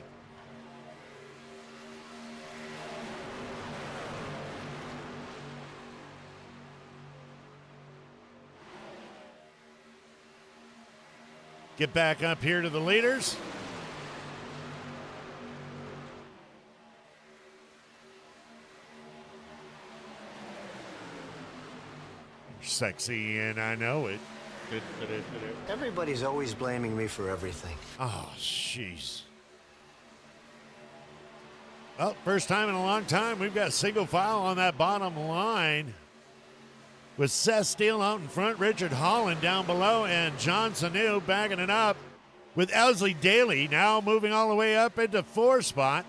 Get back up here to the leaders. Sexy, and I know it.
Everybody's always blaming me for everything.
Oh, jeez. Well, first time in a long time, we've got single file on that bottom line. With Seth Steele out in front, Richard Holland down below, and John Sanu backing it up with Elsley Daly now moving all the way up into 4th spot.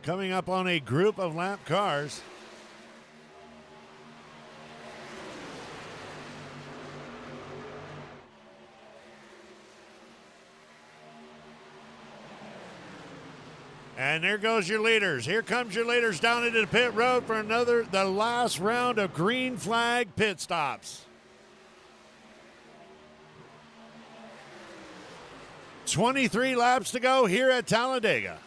Coming up on a group of lap cars. And there goes your leaders. Here comes your leaders down into the pit road for the last round of green flag pit stops. 23 laps to go here at Talladega.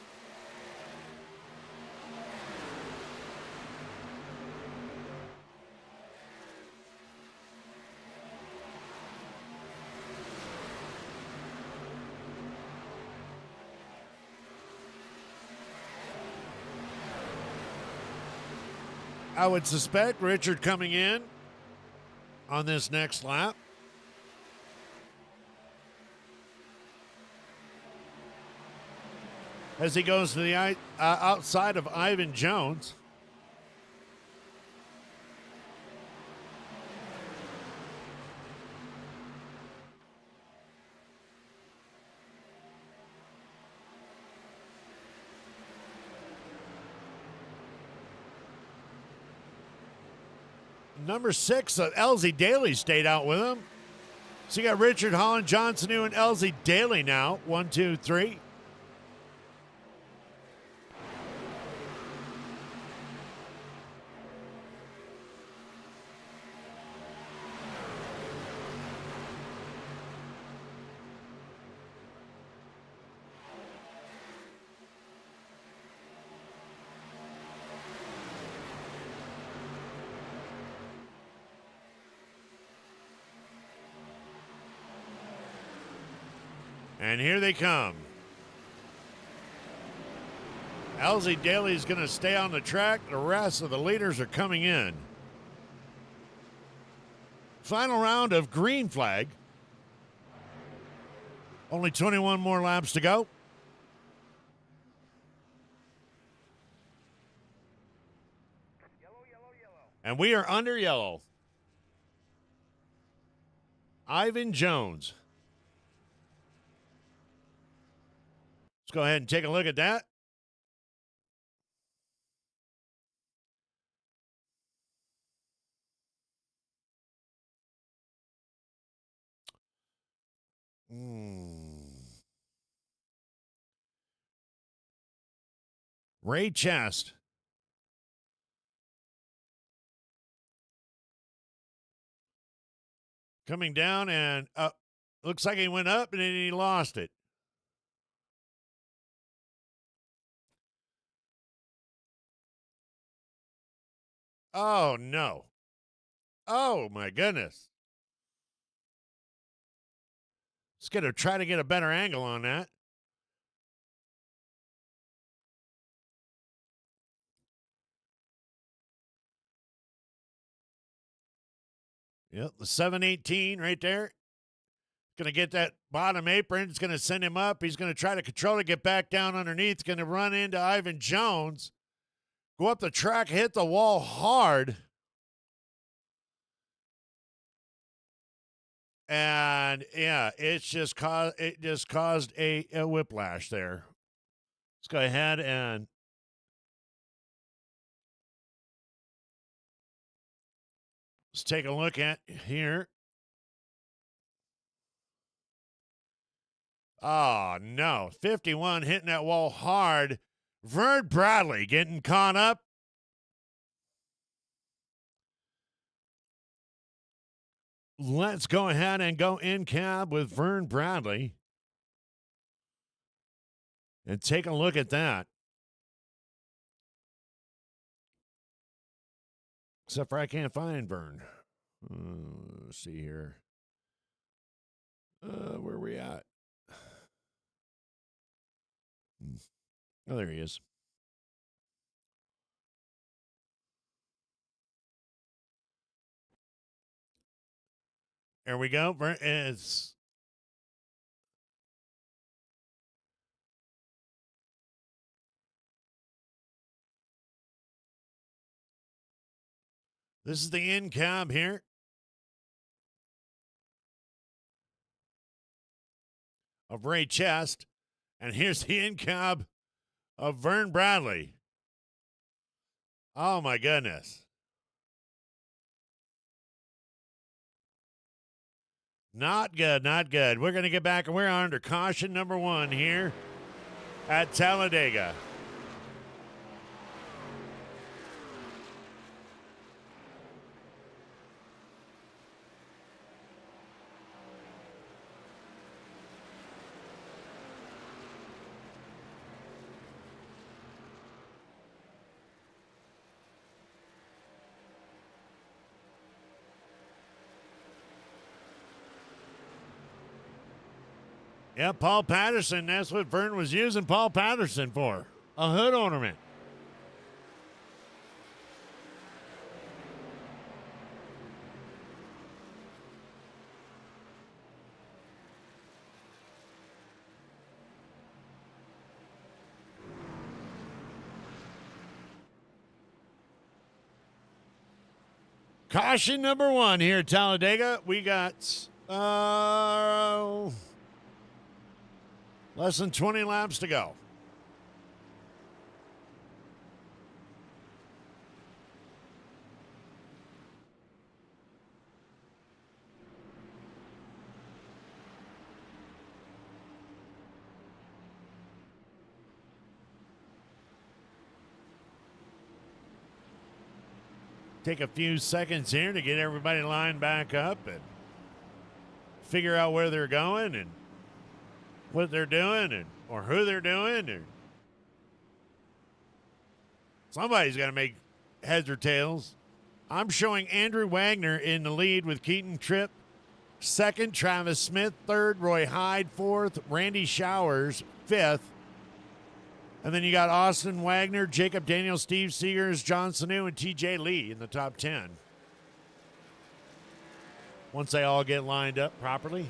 I would suspect Richard coming in on this next lap. As he goes to the outside of Ivan Jones. Number 6, Elsie Daly stayed out with him. So you got Richard Holland, John Sanu, and Elsie Daly now. 1, 2, 3. And here they come. Elsie Daly is going to stay on the track. The rest of the leaders are coming in. Final round of green flag. Only 21 more laps to go.
Yellow, yellow, yellow.
And we are under yellow. Ivan Jones. Let's go ahead and take a look at that. Ray Chest. Coming down and up. Looks like he went up and then he lost it. Oh, no. Oh, my goodness. Let's try to get a better angle on that. Yep, the 718 right there. Going to get that bottom apron. It's going to send him up. He's going to try to control it, get back down underneath. It's going to run into Ivan Jones. Go up the track, hit the wall hard. And yeah, it just caused a whiplash there. Let's go ahead and let's take a look at here. Oh, no. 51 hitting that wall hard. Vern Bradley getting caught up. Let's go ahead and go in cab with Vern Bradley and take a look at that. Except for I can't find Vern. Let's see here. Where are we at? Oh, there he is. There we go. This is the in cab here. Of Ray Chest. And here's the in cab of Vern Bradley. Oh, my goodness. Not good, not good. We're going to get back, and we're under caution number 1 here at Talladega. Yeah, Paul Patterson, that's what Vern was using Paul Patterson for, a hood ornament. Caution number 1 here at Talladega. We got less than 20 laps to go. Take a few seconds here to get everybody lined back up and figure out where they're going and what they're doing and or who they're doing. Or somebody's got to make heads or tails. I'm showing Andrew Wagner in the lead with Keaton Tripp. 2nd, Travis Smith. 3rd, Roy Hyde. 4th, Randy Showers. 5th. And then you got Austin Wagner, Jacob Daniels, Steve Seegers, John Sanu, and TJ Lee in the top 10. Once they all get lined up properly.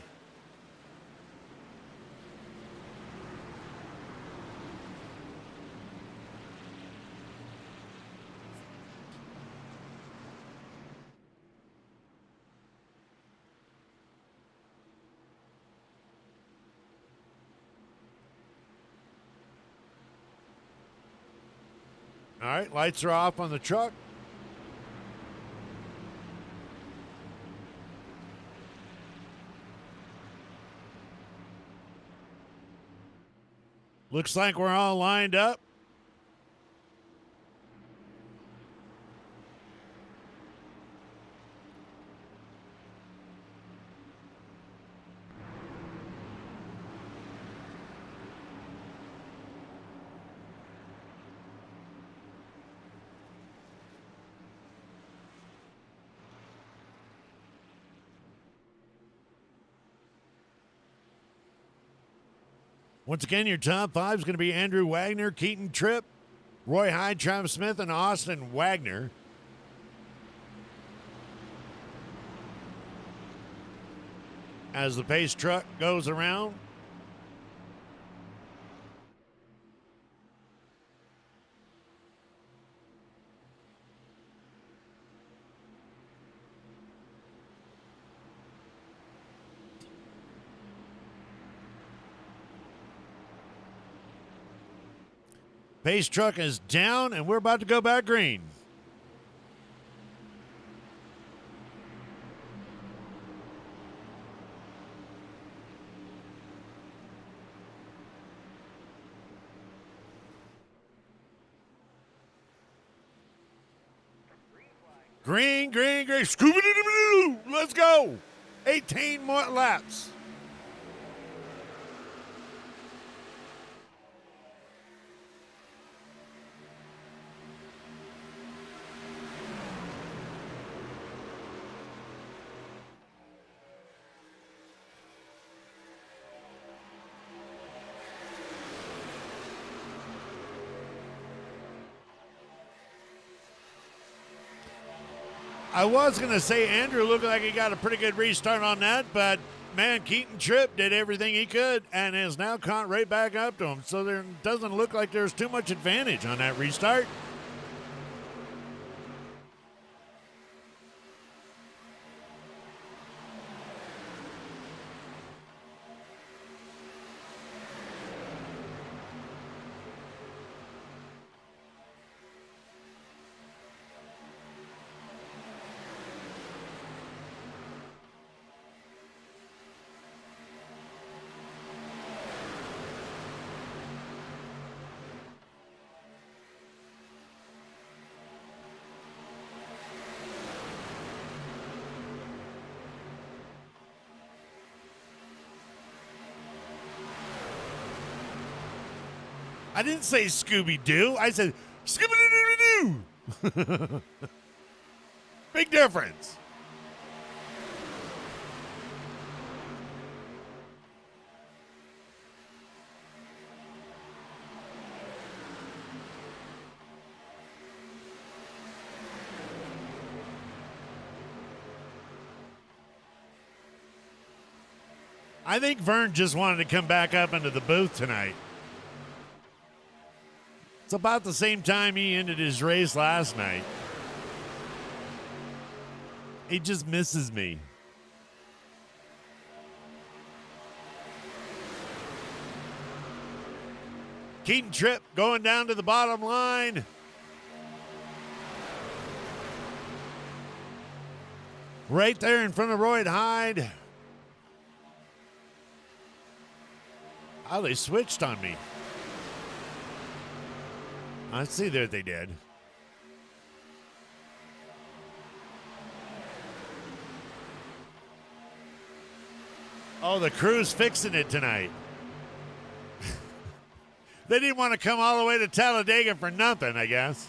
All right, lights are off on the truck. Looks like we're all lined up. Once again, your top five is going to be Andrew Wagner, Keaton Tripp, Roy Hyde, Travis Smith, and Austin Wagner. As the pace truck goes around, pace truck is down, and we're about to go back green. Green, green, green. Scooby-Doo. Let's go. 18 more laps. I was going to say Andrew looked like he got a pretty good restart on that, but man, Keaton Tripp did everything he could and has now caught right back up to him. So there doesn't look like there's too much advantage on that restart. I didn't say Scooby-Doo. I said Scooby-Doo. Big difference. I think Vern just wanted to come back up into the booth tonight. It's about the same time he ended his race last night. He just misses me. Keaton Tripp going down to the bottom line. Right there in front of Roy Hyde. Oh, they switched on me. I see that they did. Oh, the crew's fixing it tonight. They didn't want to come all the way to Talladega for nothing, I guess.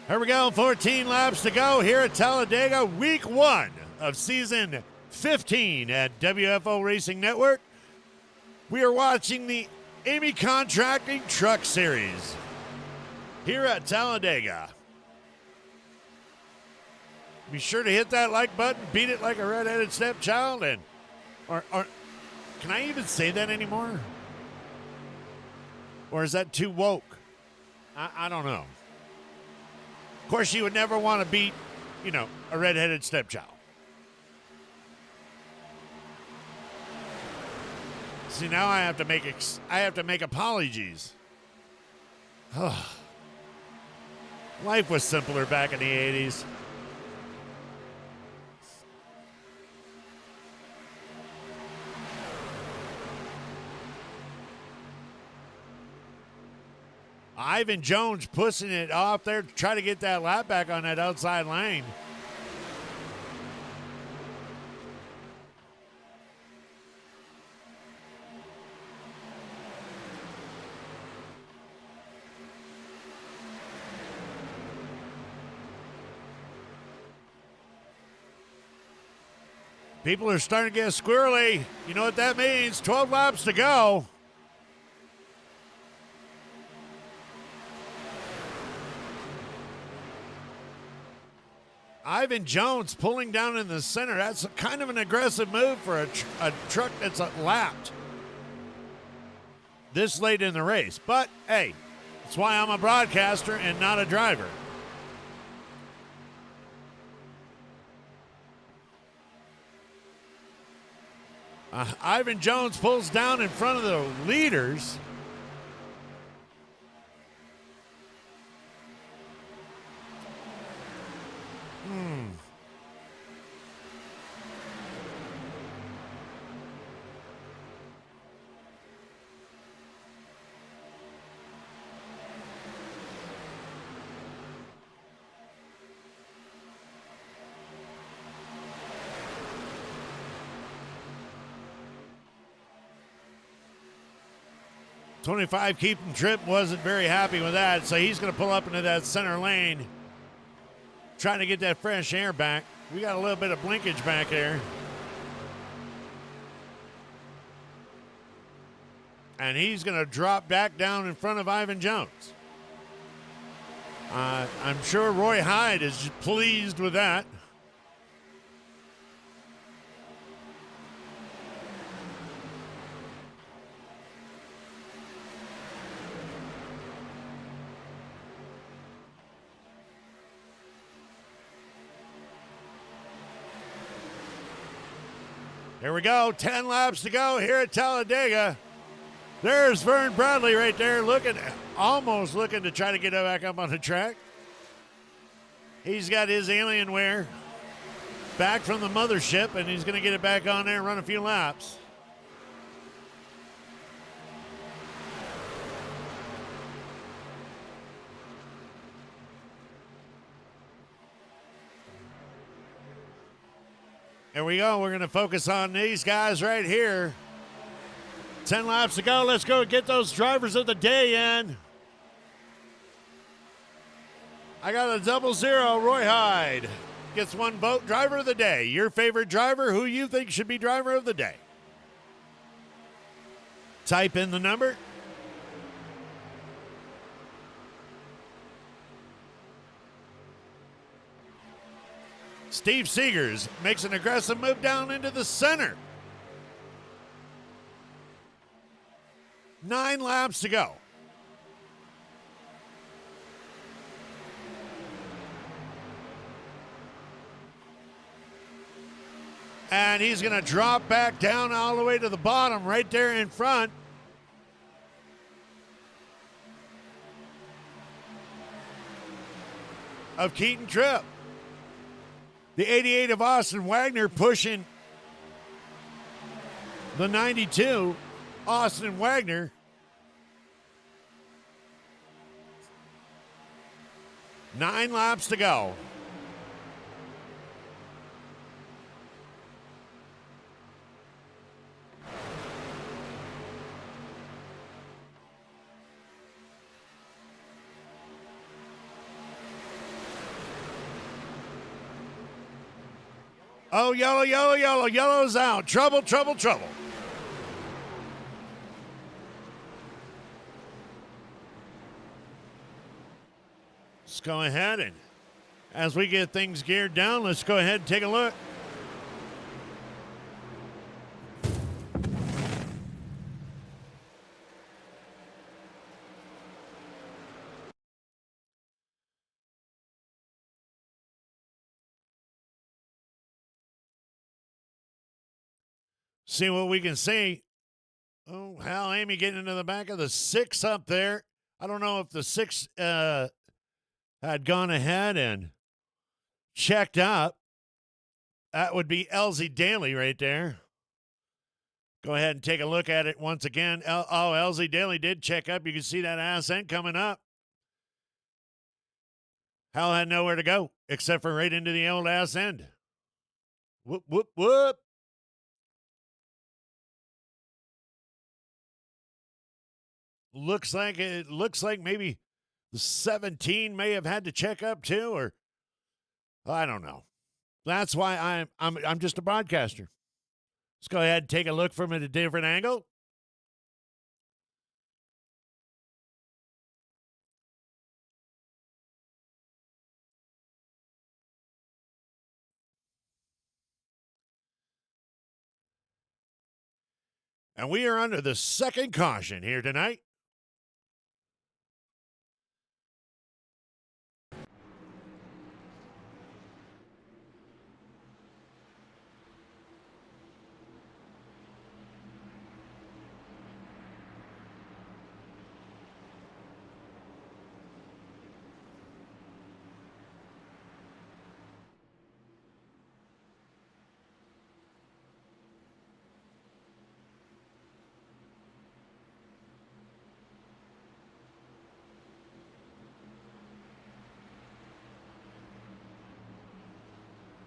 Here we go, 14 laps to go here at Talladega, week 1 of season 15 at WFO Racing Network. We are watching the Eighmey Contracting Truck Series here at Talladega. Be sure to hit that like button, beat it like a red-headed stepchild, and or can I even say that anymore? Or is that too woke? I don't know. Of course, you would never want to beat, a red-headed stepchild. See, now I have to make apologies. Life was simpler back in the 80s. Ivan Jones pushing it off there to try to get that lap back on that outside lane. People are starting to get squirrely. You know what that means? 12 laps to go. Ivan Jones pulling down in the center. That's kind of an aggressive move for a truck that's lapped this late in the race. But, hey, that's why I'm a broadcaster and not a driver. Ivan Jones pulls down in front of the leaders. Hmm. .25 keeping trip wasn't very happy with that, so he's going to pull up into that center lane, trying to get that fresh air back. We got a little bit of blinkage back there. And he's going to drop back down in front of Ivan Jones. I'm sure Roy Hyde is pleased with that. Here we go, 10 laps to go here at Talladega. There's Vern Bradley right there almost looking to try to get back up on the track. He's got his Alienware back from the mothership, and he's going to get it back on there and run a few laps. There we go. We're going to focus on these guys right here. 10 laps to go. Let's go get those drivers of the day in. I got a 00. Roy Hyde gets one vote. Driver of the day. Your favorite driver, who you think should be driver of the day. Type in the number. Steve Seegers makes an aggressive move down into the center. 9 laps to go. And he's going to drop back down all the way to the bottom right there in front. Of Keaton Tripp. The 88 of Austin Wagner pushing the 92, Austin Wagner. Nine laps to go. Oh, yellow, yellow, yellow. Yellow's out. Trouble, trouble, trouble. Let's go ahead and as we get things geared down, let's go ahead and take a look. See what we can see. Oh, Hal Eighmey getting into the back of the 6 up there. I don't know if the 6 had gone ahead and checked up. That would be LZ Daly right there. Go ahead and take a look at it once again. LZ Daly did check up. You can see that ass end coming up. Hal had nowhere to go except for right into the old ass end. Whoop, whoop, whoop. Looks like maybe the 17 may have had to check up too, or I don't know. That's why I'm just a broadcaster. Let's go ahead and take a look from it a different angle. And we are under the second caution here tonight.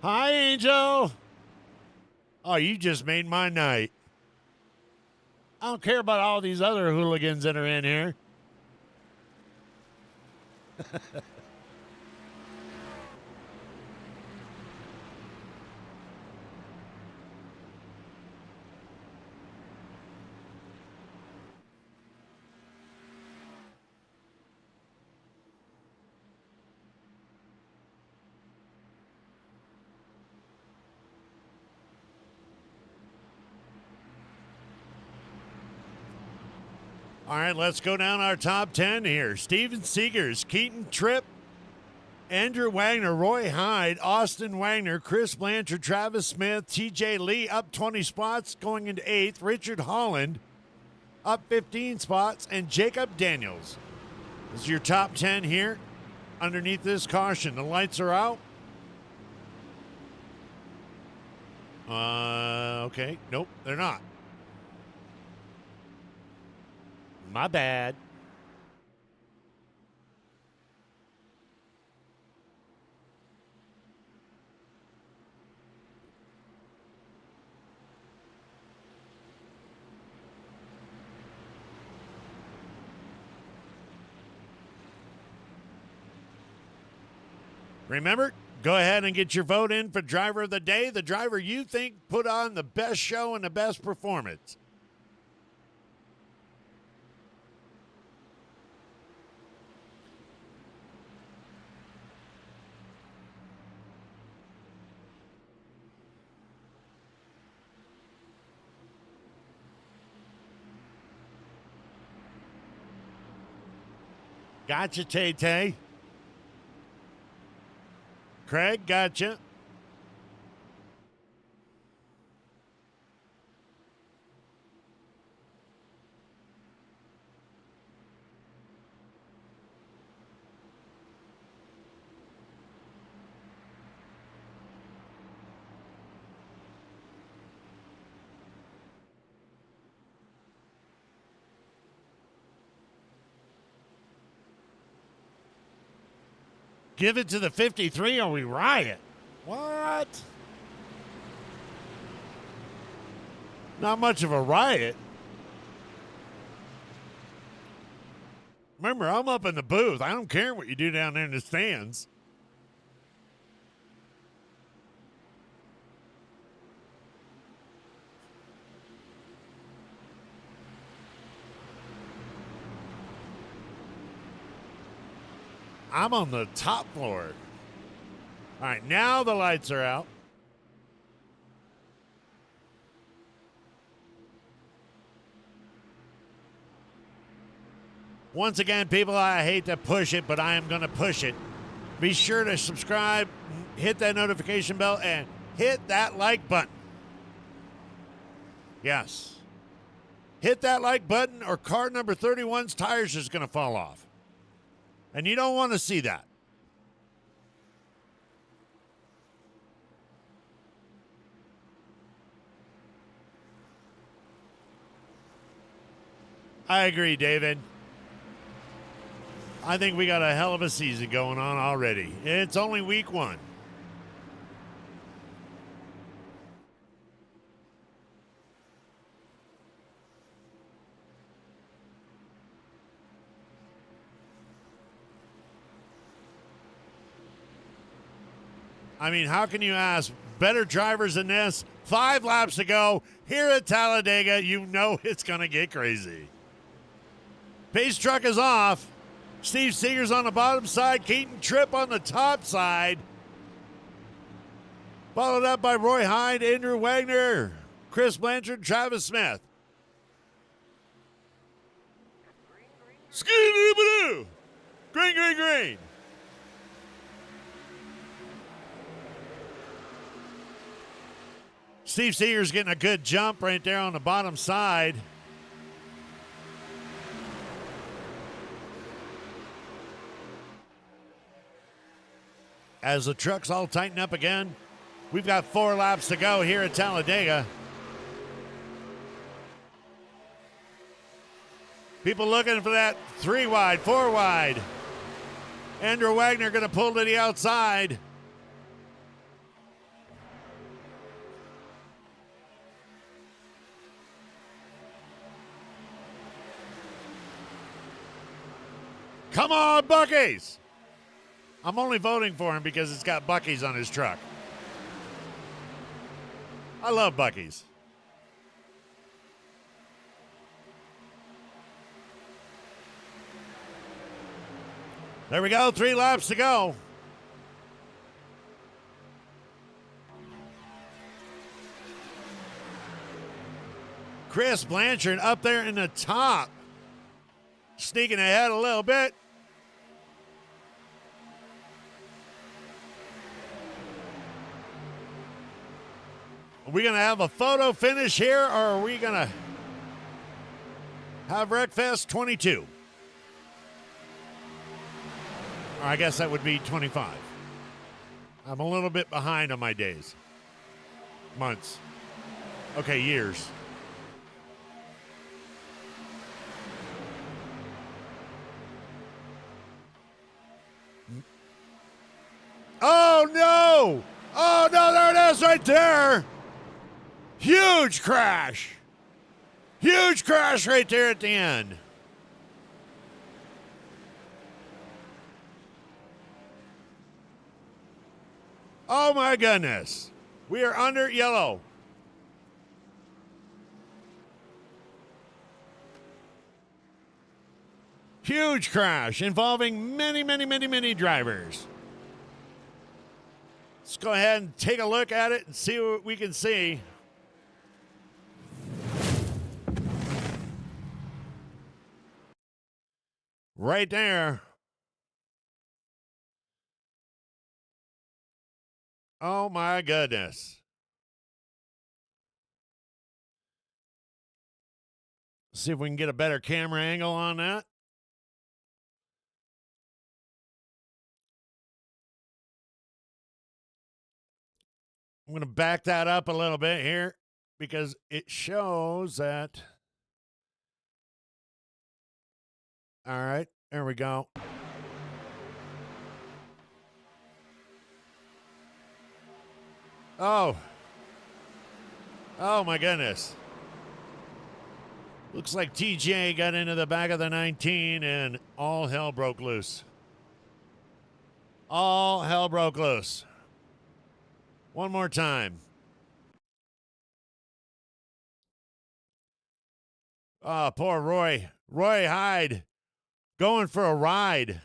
Hi, Angel. Oh, you just made my night. I don't care about all these other hooligans that are in here. All right, let's go down our top 10 here. Steven Seegers, Keaton Tripp, Andrew Wagner, Roy Hyde, Austin Wagner, Chris Blanchard, Travis Smith, TJ Lee up 20 spots going into 8th. Richard Holland up 15 spots, and Jacob Daniels. This is your top 10 here underneath this caution. The lights are out. Okay. Nope, they're not. My bad. Remember, go ahead and get your vote in for driver of the day, the driver you think put on the best show and the best performance. Gotcha, Tay-Tay. Craig, gotcha. Give it to the 53 or we riot. What? Not much of a riot. Remember, I'm up in the booth. I don't care what you do down there in the stands. I'm on the top floor. All right, now the lights are out. Once again, people, I hate to push it, but I am going to push it. Be sure to subscribe, hit that notification bell, and hit that like button. Yes. Hit that like button or car number 31's tires is going to fall off. And you don't want to see that. I agree, David. I think we got a hell of a season going on already. It's only week 1. I mean, how can you ask better drivers than this? 5 laps to go here at Talladega. You know it's going to get crazy. Pace truck is off. Steve Seeger's on the bottom side. Keaton Tripp on the top side. Followed up by Roy Hyde, Andrew Wagner, Chris Blanchard, Travis Smith. Skidoo-badoo. Green, green, green. Steve Seeger's getting a good jump right there on the bottom side. As the trucks all tighten up again, we've got 4 laps to go here at Talladega. People looking for that 3 wide, 4 wide. Andrew Wagner going to pull to the outside. Come on, Buc-ee's. I'm only voting for him because it's got Buc-ee's on his truck. I love Buc-ee's. There we go, 3 laps to go. Chris Blanchard up there in the top. Sneaking ahead a little bit. Are we going to have a photo finish here, or are we going to have Wreckfest 22? Or I guess that would be 25. I'm a little bit behind on my days. Months. Okay, years. Oh, no! Oh, no, there it is right there! Huge crash. Huge crash right there at the end. Oh my goodness. We are under yellow. Huge crash involving many drivers. Let's go ahead and take a look at it and see what we can see. Right there. Oh my goodness. See if we can get a better camera angle on that. I'm going to back that up a little bit here because it shows that. All right, there we go. Oh my goodness. Looks like TJ got into the back of the 19 and all hell broke loose. All hell broke loose. One more time. Oh, poor Roy. Roy Hyde going for a ride.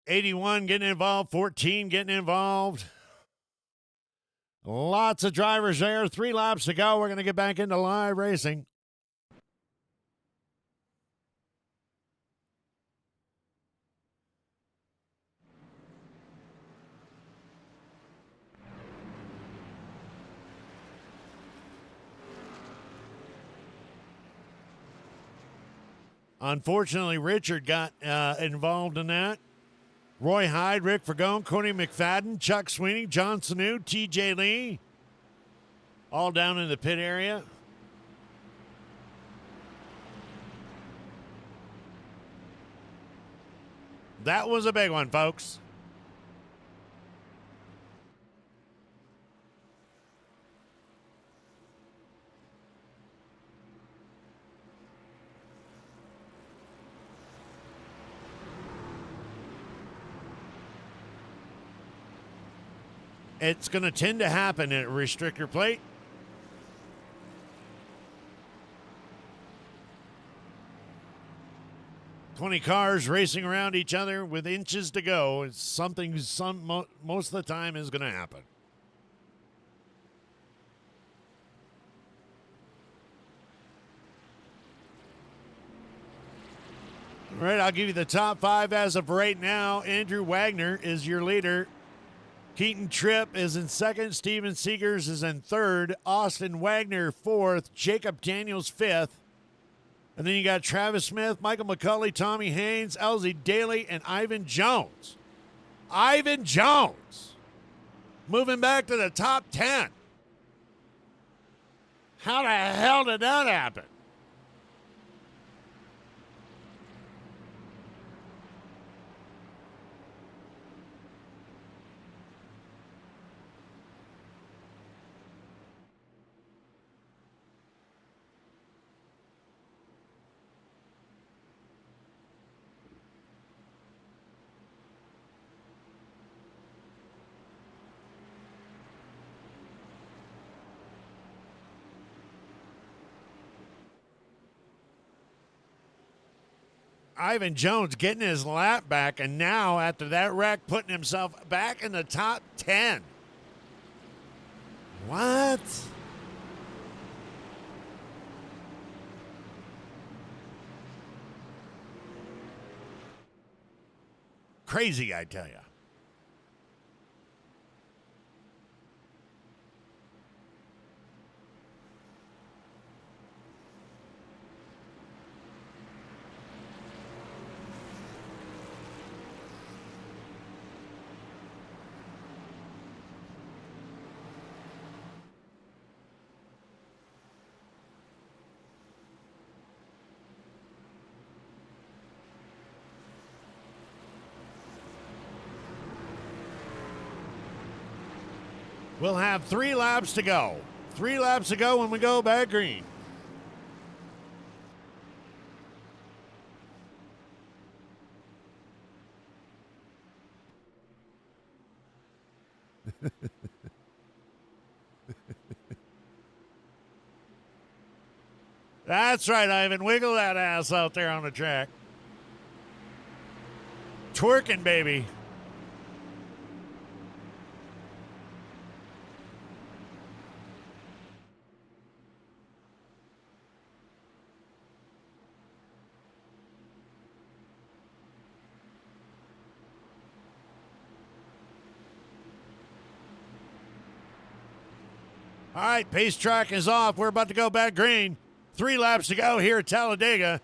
'81 getting involved, 14 getting involved. Lots of drivers there. 3 laps to go. We're going to get back into live racing. Unfortunately, Richard got involved in that. Roy Hyde, Rick Fergone, Coney McFadden, Chuck Sweeney, John Sanu, TJ Lee, all down in the pit area. That was a big one, folks. It's going to tend to happen at a restrictor plate. "20 cars racing around each other with inches to go. It's something most of the time is going to happen. All right, I'll give you the top 5 as of right now. Andrew Wagner is your leader. Keaton Tripp is in second. Steven Seegers is in third. Austin Wagner fourth. Jacob Daniels fifth. And then you got Travis Smith, Michael McCulley, Tommy Haynes, Elsie Daly, and Ivan Jones. Ivan Jones moving back to the top 10. How the hell did that happen? Ivan Jones getting his lap back, and now after that wreck, putting himself back in the top 10. What? Crazy, I tell you. We'll have 3 laps to go. 3 laps to go when we go back green. That's right, Ivan. Wiggle that ass out there on the track. Twerking, baby. All right, pace track is off. We're about to go back green. 3 laps to go here at Talladega.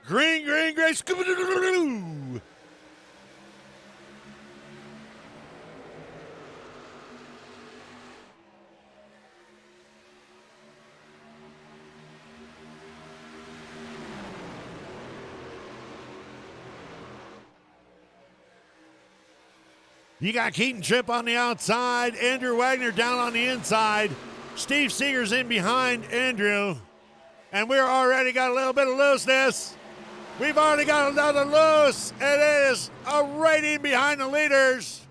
Green, green, green. Scooby-Doo-Doo-Doo-Doo. You got Keaton Tripp on the outside, Andrew Wagner down on the inside, Steve Seegers in behind Andrew, and we're already got a little bit of looseness. We've already got another loose, and it is a right in behind the leaders.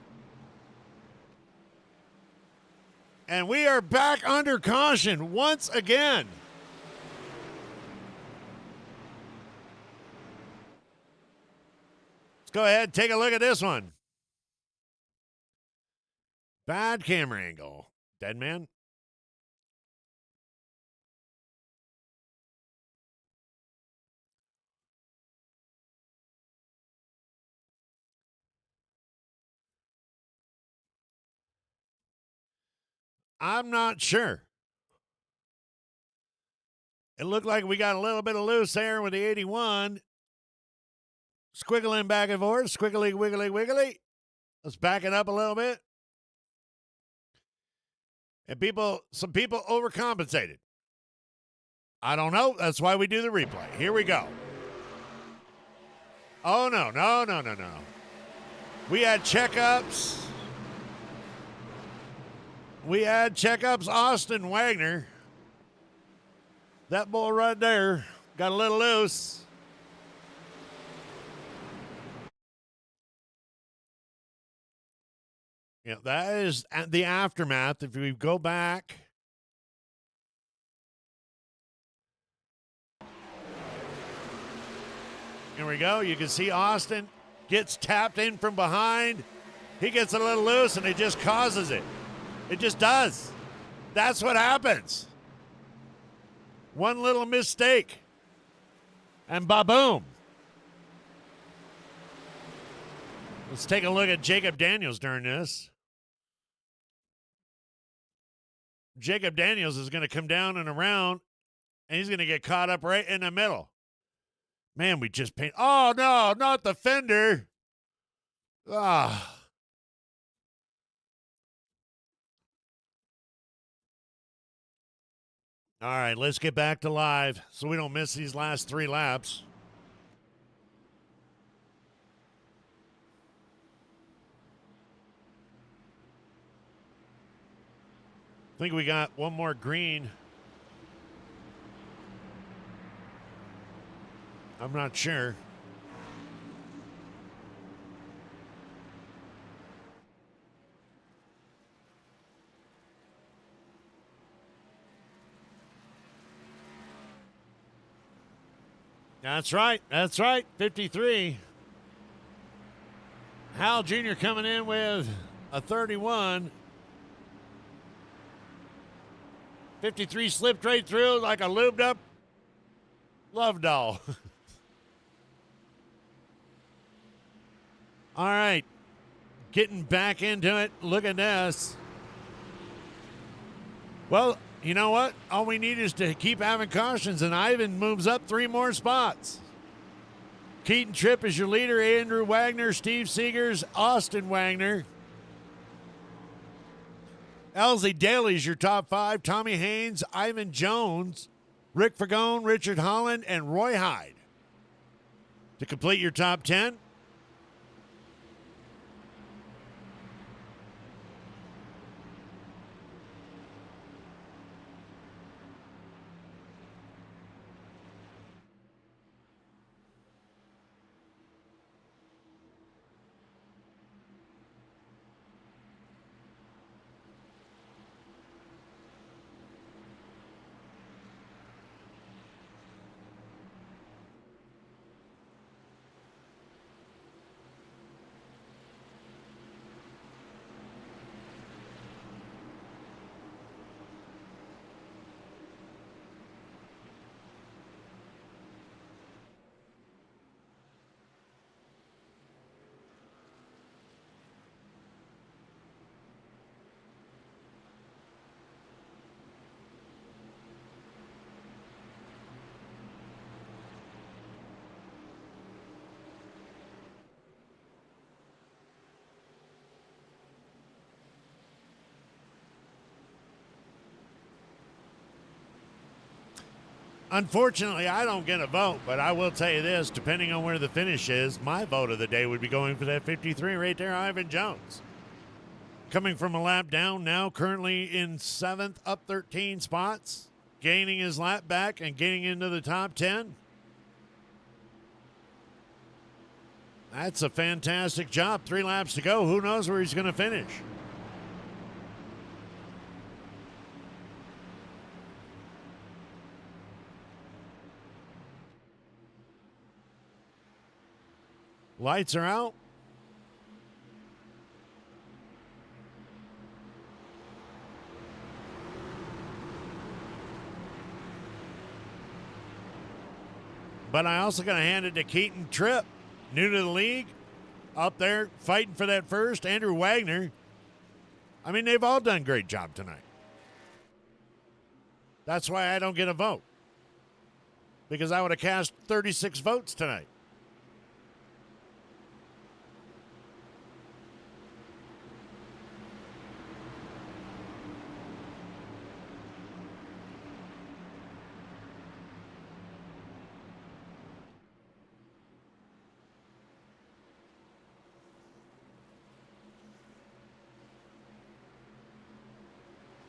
And we are back under caution once again. Let's go ahead and take a look at this one. Bad camera angle. Dead man. I'm not sure. It looked like we got a little bit of loose there with the 81. Squiggling back and forth. Squiggly, wiggly, wiggly. Let's back it up a little bit. And some people overcompensated. I don't know. That's why we do the replay. Here we go. Oh, no. We had checkups. Austin Wagner. That bull right there got a little loose. Yeah, that is the aftermath. If we go back. Here we go. You can see Austin gets tapped in from behind. He gets a little loose, and it just causes it. It just does. That's what happens. One little mistake, and ba-boom. Let's take a look at Jacob Daniels during this. Jacob Daniels is going to come down and around, and he's going to get caught up right in the middle. Man, we just paint. Oh, no, not the fender. Ah. All right, let's get back to live so we don't miss these last 3 laps. I think we got one more green. I'm not sure. That's right. 53. Hal Jr. coming in with a 31. 53 slipped right through like a lubed up love doll. All right. Getting back into it. Look at this. Well, you know what? All we need is to keep having cautions, and Ivan moves up 3 more spots. Keaton Tripp is your leader. Andrew Wagner, Steve Seegers, Austin Wagner. Elsie Daly's your top 5. Tommy Haynes, Ivan Jones, Rick Fagone, Richard Holland, and Roy Hyde. To complete your top 10. Unfortunately, I don't get a vote, but I will tell you this, depending on where the finish is, my vote of the day would be going for that 53 right there, Ivan Jones. Coming from a lap down, now currently in 7th, up 13 spots, gaining his lap back and getting into the top 10. That's a fantastic job. 3 laps to go. Who knows where he's going to finish? Lights are out. But I also got to hand it to Keaton Tripp, new to the league, up there fighting for that first. Andrew Wagner. I mean, they've all done a great job tonight. That's why I don't get a vote, because I would have cast 36 votes tonight.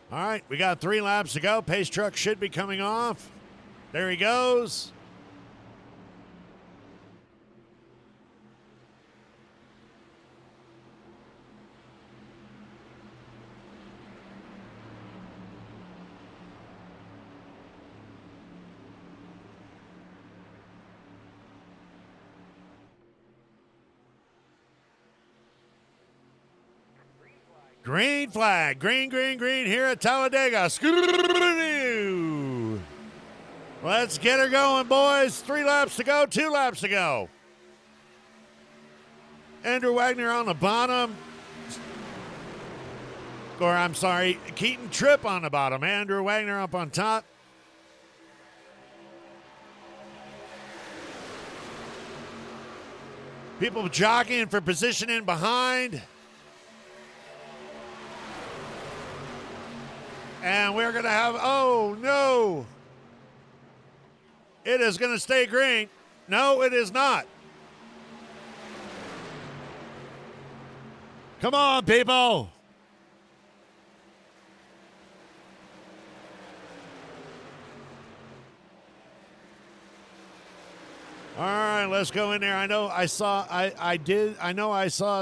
All right, we got 3 laps to go. Pace truck should be coming off. There he goes. Green flag. Green, green, green here at Talladega. Let's get her going, boys. 3 laps to go, 2 laps to go. Andrew Wagner on the bottom. Or, I'm sorry, Keaton Tripp on the bottom. Andrew Wagner up on top. People jockeying for position in behind. And we're going to have, oh, no. It is going to stay green. No, it is not. Come on, people. All right, let's go in there. I know I saw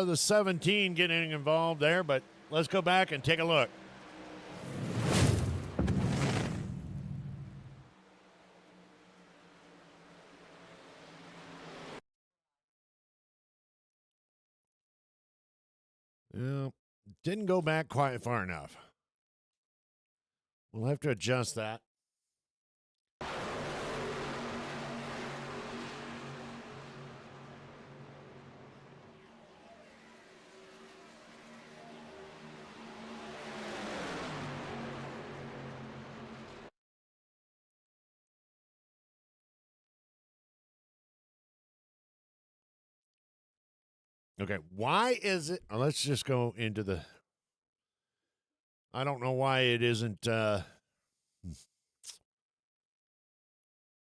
the 17 getting involved there, but let's go back and take a look. Yeah, didn't go back quite far enough. We'll have to adjust that. Okay, why is it? Let's just go into the. I don't know why it isn't on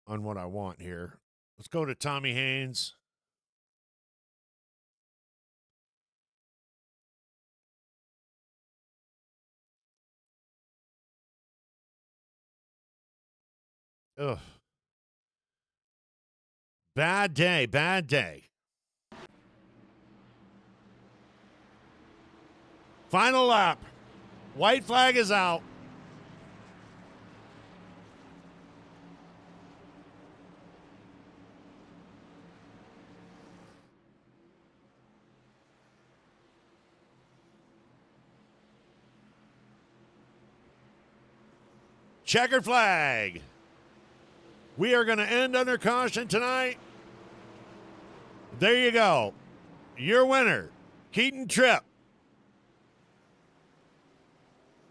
what I want here. Let's go to Tommy Haynes. Ugh. Bad day, bad day. Final lap. White flag is out. Checkered flag. We are going to end under caution tonight. There you go. Your winner, Keaton Tripp.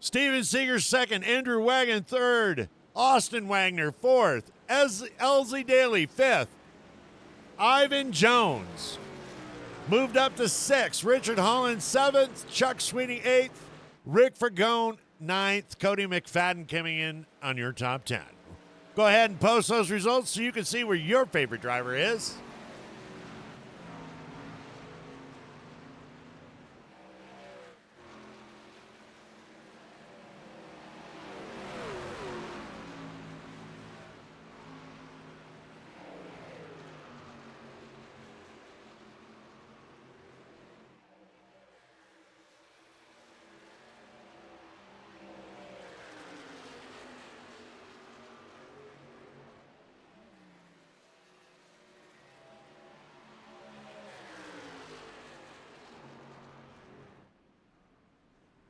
Steven Seeger second, Andrew Wagner third, Austin Wagner fourth, Elsie Daly fifth, Ivan Jones moved up to sixth, Richard Holland seventh, Chuck Sweeney eighth, Rick Fergone ninth, Cody McFadden coming in on your top 10. Go ahead and post those results so you can see where your favorite driver is.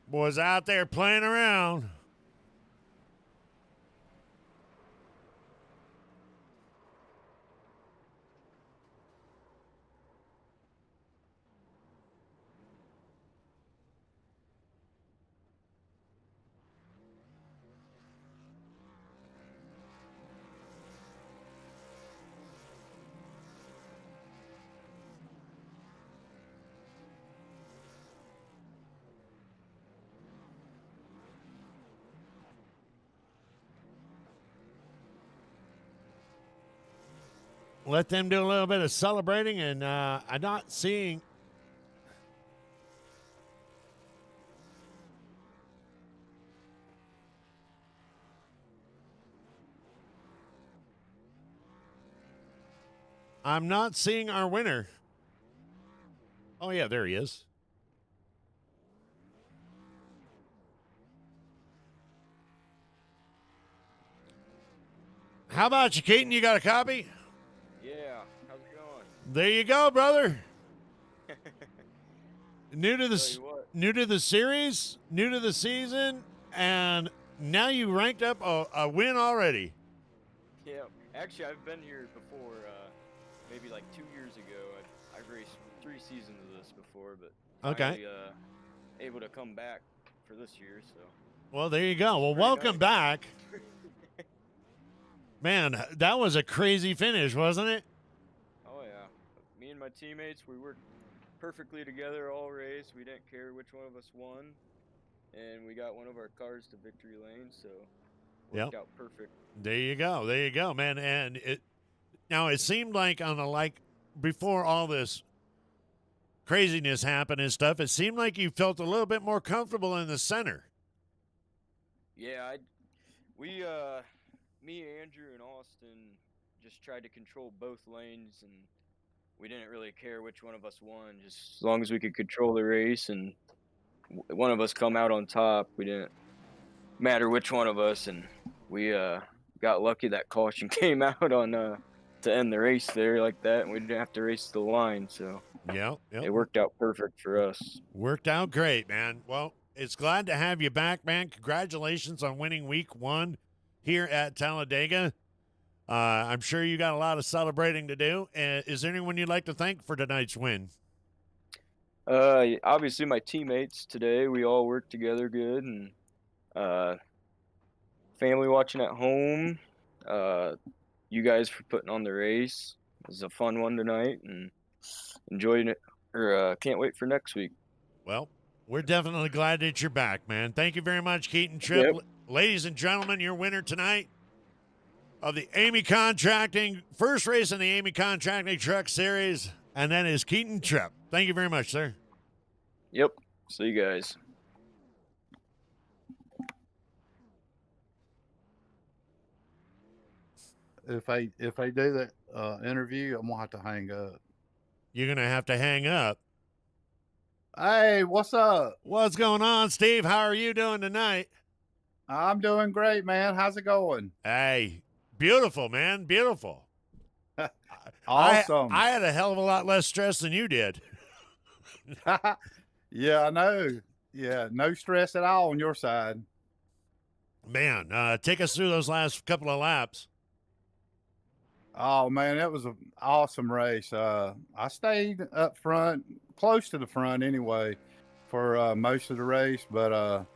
Boys out there playing around. Let them do a little bit of celebrating, and I'm not seeing. I'm not seeing our winner. Oh, yeah, there he is. How about you, Keaton? You got a copy?
Yeah, how's it going?
There you go, brother. New to
Tell
the
you what,
new to the series, new to the season, and now you ranked up a win already.
yeah. Actually, I've been here before. Maybe like 2 years ago. I've raced 3 seasons of this before, but
Okay.
finally able to come back for this year. So
Well, there you go. Well,
pretty
welcome
nice.
back. Man, that was a crazy finish, wasn't it?
Oh yeah, me and my teammates, we worked perfectly together all race. We didn't care which one of us won, and we got one of our cars to victory lane, so worked
Yep.
out perfect.
There you go. There you go, man. And it seemed like before all this craziness happened and stuff, it seemed like you felt a little bit more comfortable in the center.
Yeah, me, Andrew, and Austin just tried to control both lanes, and we didn't really care which one of us won, just as long as we could control the race and one of us come out on top. We didn't matter which one of us, and we got lucky that caution came out on to end the race there like that, and we didn't have to race to the line, so
Yep.
it worked out perfect for us.
Worked out great, man. Well, it's glad to have you back, man. Congratulations on winning week 1 here at Talladega. I'm sure you got a lot of celebrating to do. Is there anyone you'd like to thank for tonight's win?
Obviously my teammates today, we all worked together good, and uh, family watching at home. You guys for putting on the race. It was a fun one tonight, and enjoying it. Or can't wait for next week.
Well, we're definitely glad that you're back, man. Thank you very much, Keaton Tripp.
Yep.
Ladies and gentlemen, your winner tonight of the Eighmey Contracting, first race in the Eighmey Contracting Truck Series, and that is Keaton Tripp. Thank you very much, sir.
Yep. See you guys.
If I do that interview, I'm gonna have to hang up.
You're going to have to hang up.
Hey, what's up?
What's going on, Steve? How are you doing tonight?
I'm doing great, man. How's it going?
Hey, beautiful, man. Beautiful.
Awesome.
I had a hell of a lot less stress than you did.
Yeah, I know. Yeah, no stress at all on your side.
Man, take us through those last couple of laps.
Oh man, it was an awesome race. I stayed up front, close to the front anyway, for most of the race. But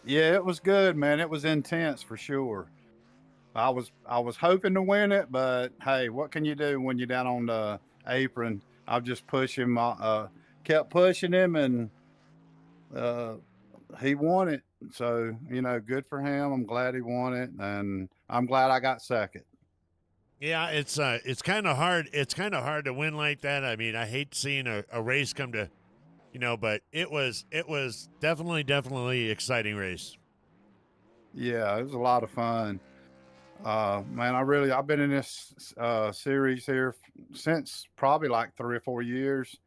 yeah, it was good, man. It was intense for sure. I was hoping to win it, but hey, what can you do when you're down on the apron? I'll just push him. Kept pushing him, and he won it. So good for him. I'm glad he won it, and I'm glad I got second.
Yeah, it's kind of hard. It's kind of hard to win like that. I mean, I hate seeing a race come to, but it was definitely exciting race.
Yeah, it was a lot of fun. Man, I've been in this series here since probably like 3 or 4 years.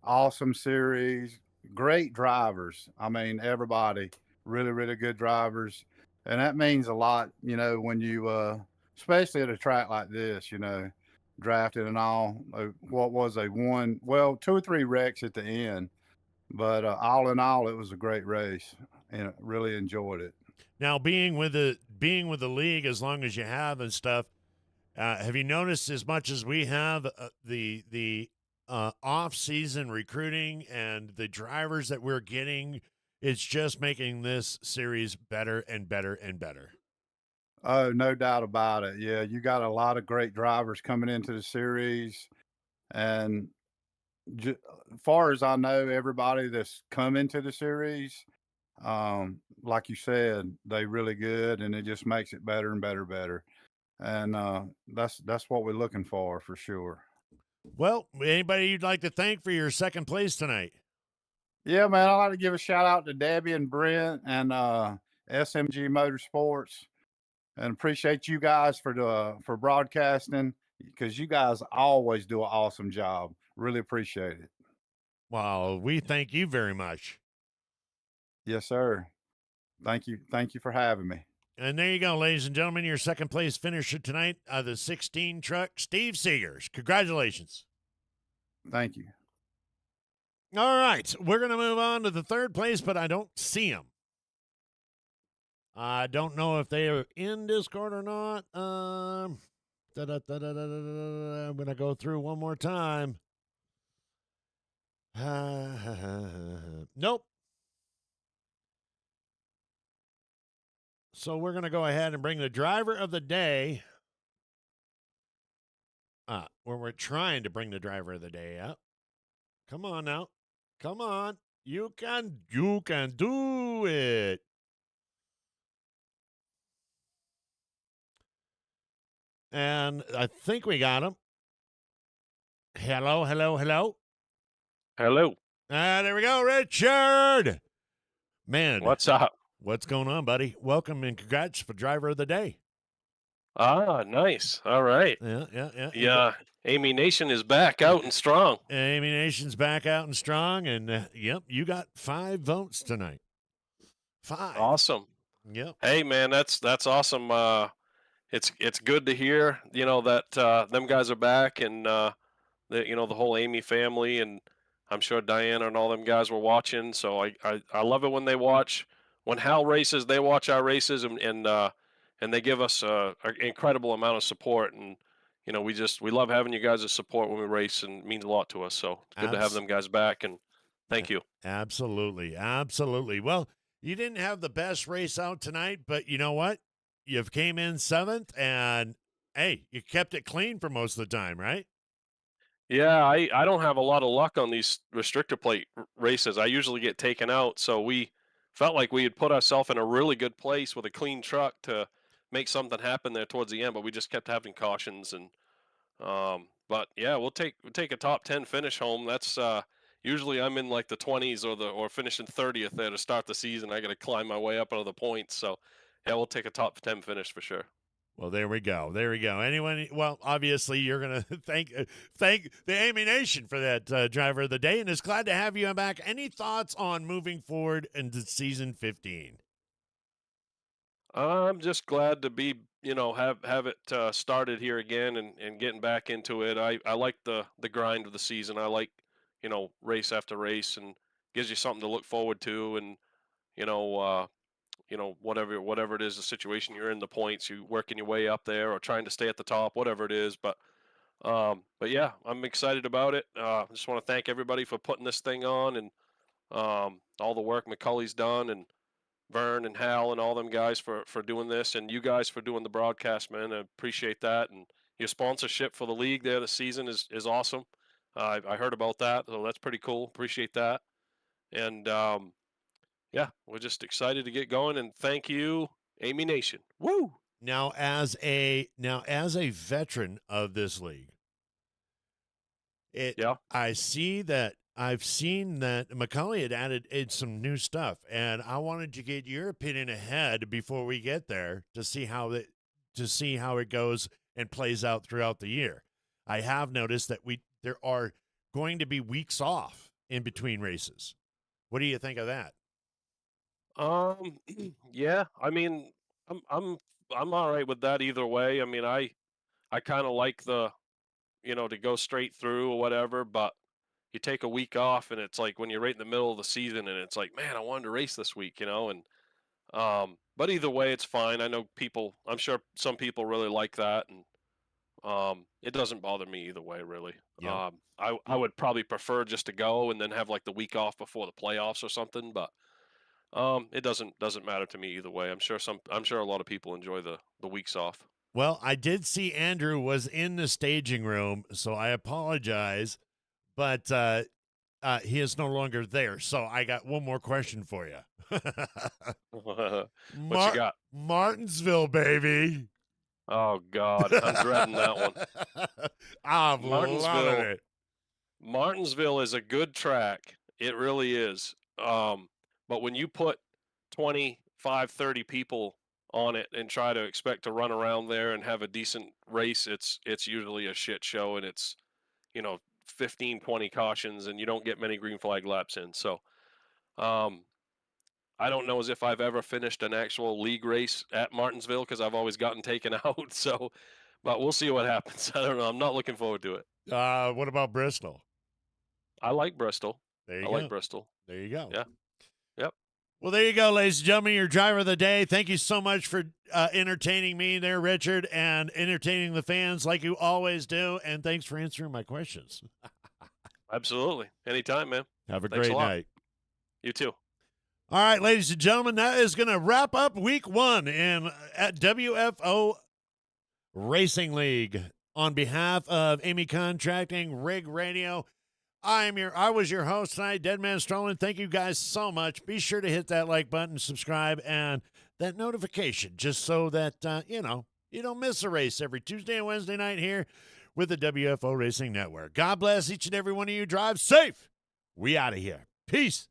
Awesome series, great drivers. I mean, everybody really, really good drivers, and that means a lot. When you, especially at a track like this, drafted and all. What was they won? Well, 2 or 3 wrecks at the end, but all in all, it was a great race, and really enjoyed it.
Now, being with the league as long as you have and stuff, have you noticed as much as we have the off-season recruiting and the drivers that we're getting? It's just making this series better and better and better.
Oh, no doubt about it. Yeah, you got a lot of great drivers coming into the series, and far as I know, everybody that's come into the series, like you said, they really good, and it just makes it better and better, better. And that's what we're looking for sure.
Well, anybody you'd like to thank for your second place tonight?
Yeah, man, I'd like to give a shout out to Debbie and Brent and SMG Motorsports, and appreciate you guys for broadcasting. because you guys always do an awesome job. Really appreciate it.
Well, we thank you very much.
Yes, sir. Thank you. Thank you for having me.
And there you go, ladies and gentlemen, your second place finisher tonight, the 16 truck, Steve Seegers. Congratulations.
Thank you.
All right, we're going to move on to the third place, but I don't see them. I don't know if they are in Discord or not. I'm going to go through one more time. Nope. So we're going to go ahead and bring the driver of the day. Where we're trying to bring the driver of the day up. Come on now. Come on. You can do it. And I think we got him. Hello.
Hello.
There we go, Richard. Man.
What's up?
What's going on, buddy? Welcome and congrats for driver of the day.
Ah, nice. All right.
Yeah.
Eighmey Nation is back out and strong.
Eighmey Nation's back out and strong. And, yep, you got 5 votes tonight. 5.
Awesome.
Yep.
Hey, man, that's awesome. It's good to hear, that them guys are back and, the whole Eighmey family. And I'm sure Diana and all them guys were watching. So I love it when they watch. When Hal races, they watch our races and they give us an incredible amount of support. And, we love having you guys as support when we race, and it means a lot to us. So it's good to have them guys back, and thank you.
Absolutely. Well, you didn't have the best race out tonight, but you know what? You've came in 7th, and, hey, you kept it clean for most of the time, right?
Yeah, I don't have a lot of luck on these restrictor plate races. I usually get taken out, so we felt like we had put ourselves in a really good place with a clean truck to make something happen there towards the end, but we just kept having cautions. And but yeah, we'll take a top 10 finish home. That's usually I'm in like the 20s or finishing 30th there to start the season. I got to climb my way up out of the points. So yeah, we'll take a top 10 finish for sure.
Well, there we go. Anyone? Well, obviously, you're going to thank the Eighmey Nation for that driver of the day, and it's glad to have you back. Any thoughts on moving forward into season 15?
I'm just glad to be, have it started here again and getting back into it. I like the grind of the season. I like, race after race, and gives you something to look forward to. And, whatever it is, the situation you're in, the points, you working your way up there or trying to stay at the top, whatever it is. But yeah, I'm excited about it. I just want to thank everybody for putting this thing on, and all the work McCully's done, and Vern and Hal and all them guys for doing this, and you guys for doing the broadcast, man. I appreciate that. And your sponsorship for the league there this season is awesome. I heard about that, so that's pretty cool. Appreciate that. And yeah, we're just excited to get going, and thank you, Eighmey Nation. Woo!
Now as a veteran of this league, I've seen that McCully had added some new stuff, and I wanted to get your opinion ahead before we get there to see how it goes and plays out throughout the year. I have noticed that there are going to be weeks off in between races. What do you think of that?
Yeah, I mean, I'm all right with that either way. I mean, I kind of like the, to go straight through or whatever, but you take a week off, and it's like when you're right in the middle of the season, and it's like, man, I wanted to race this week, and but either way, it's fine. I'm sure some people really like that, and it doesn't bother me either way, really.
Yeah.
I would probably prefer just to go and then have like the week off before the playoffs or something, but it doesn't matter to me either way. I'm sure a lot of people enjoy the weeks off.
Well, I did see Andrew was in the staging room, so I apologize, but he is no longer there. So I got one more question for you.
What you got?
Martinsville, baby.
Oh God, I'm dreading that one.
I'm loving it.
Martinsville is a good track. It really is. But when you put 25, 30 people on it and try to expect to run around there and have a decent race, it's usually a shit show, and it's 15, 20 cautions, and you don't get many green flag laps in. So um, I don't know as if I've ever finished an actual league race at Martinsville because I've always gotten taken out. So, but we'll see what happens. I don't know. I'm not looking forward to it.
What about Bristol?
I like Bristol.
There you
I
go.
like Bristol.
There you go.
Yeah. Yep.
Well, there you go, ladies and gentlemen, your driver of the day. Thank you so much for entertaining me there, Richard, and entertaining the fans like you always do. And thanks for answering my questions.
Absolutely. Anytime, man.
Have a
Thanks
great
a lot.
night.
You too.
All right, ladies and gentlemen, that is going to wrap up week 1 at WFO Racing League. On behalf of Eighmey Contracting, Rig Radio, I was your host tonight, Deadman Strolling. Thank you guys so much. Be sure to hit that like button, subscribe, and that notification just so that, you don't miss a race every Tuesday and Wednesday night here with the WFO Racing Network. God bless each and every one of you. Drive safe. We out of here. Peace.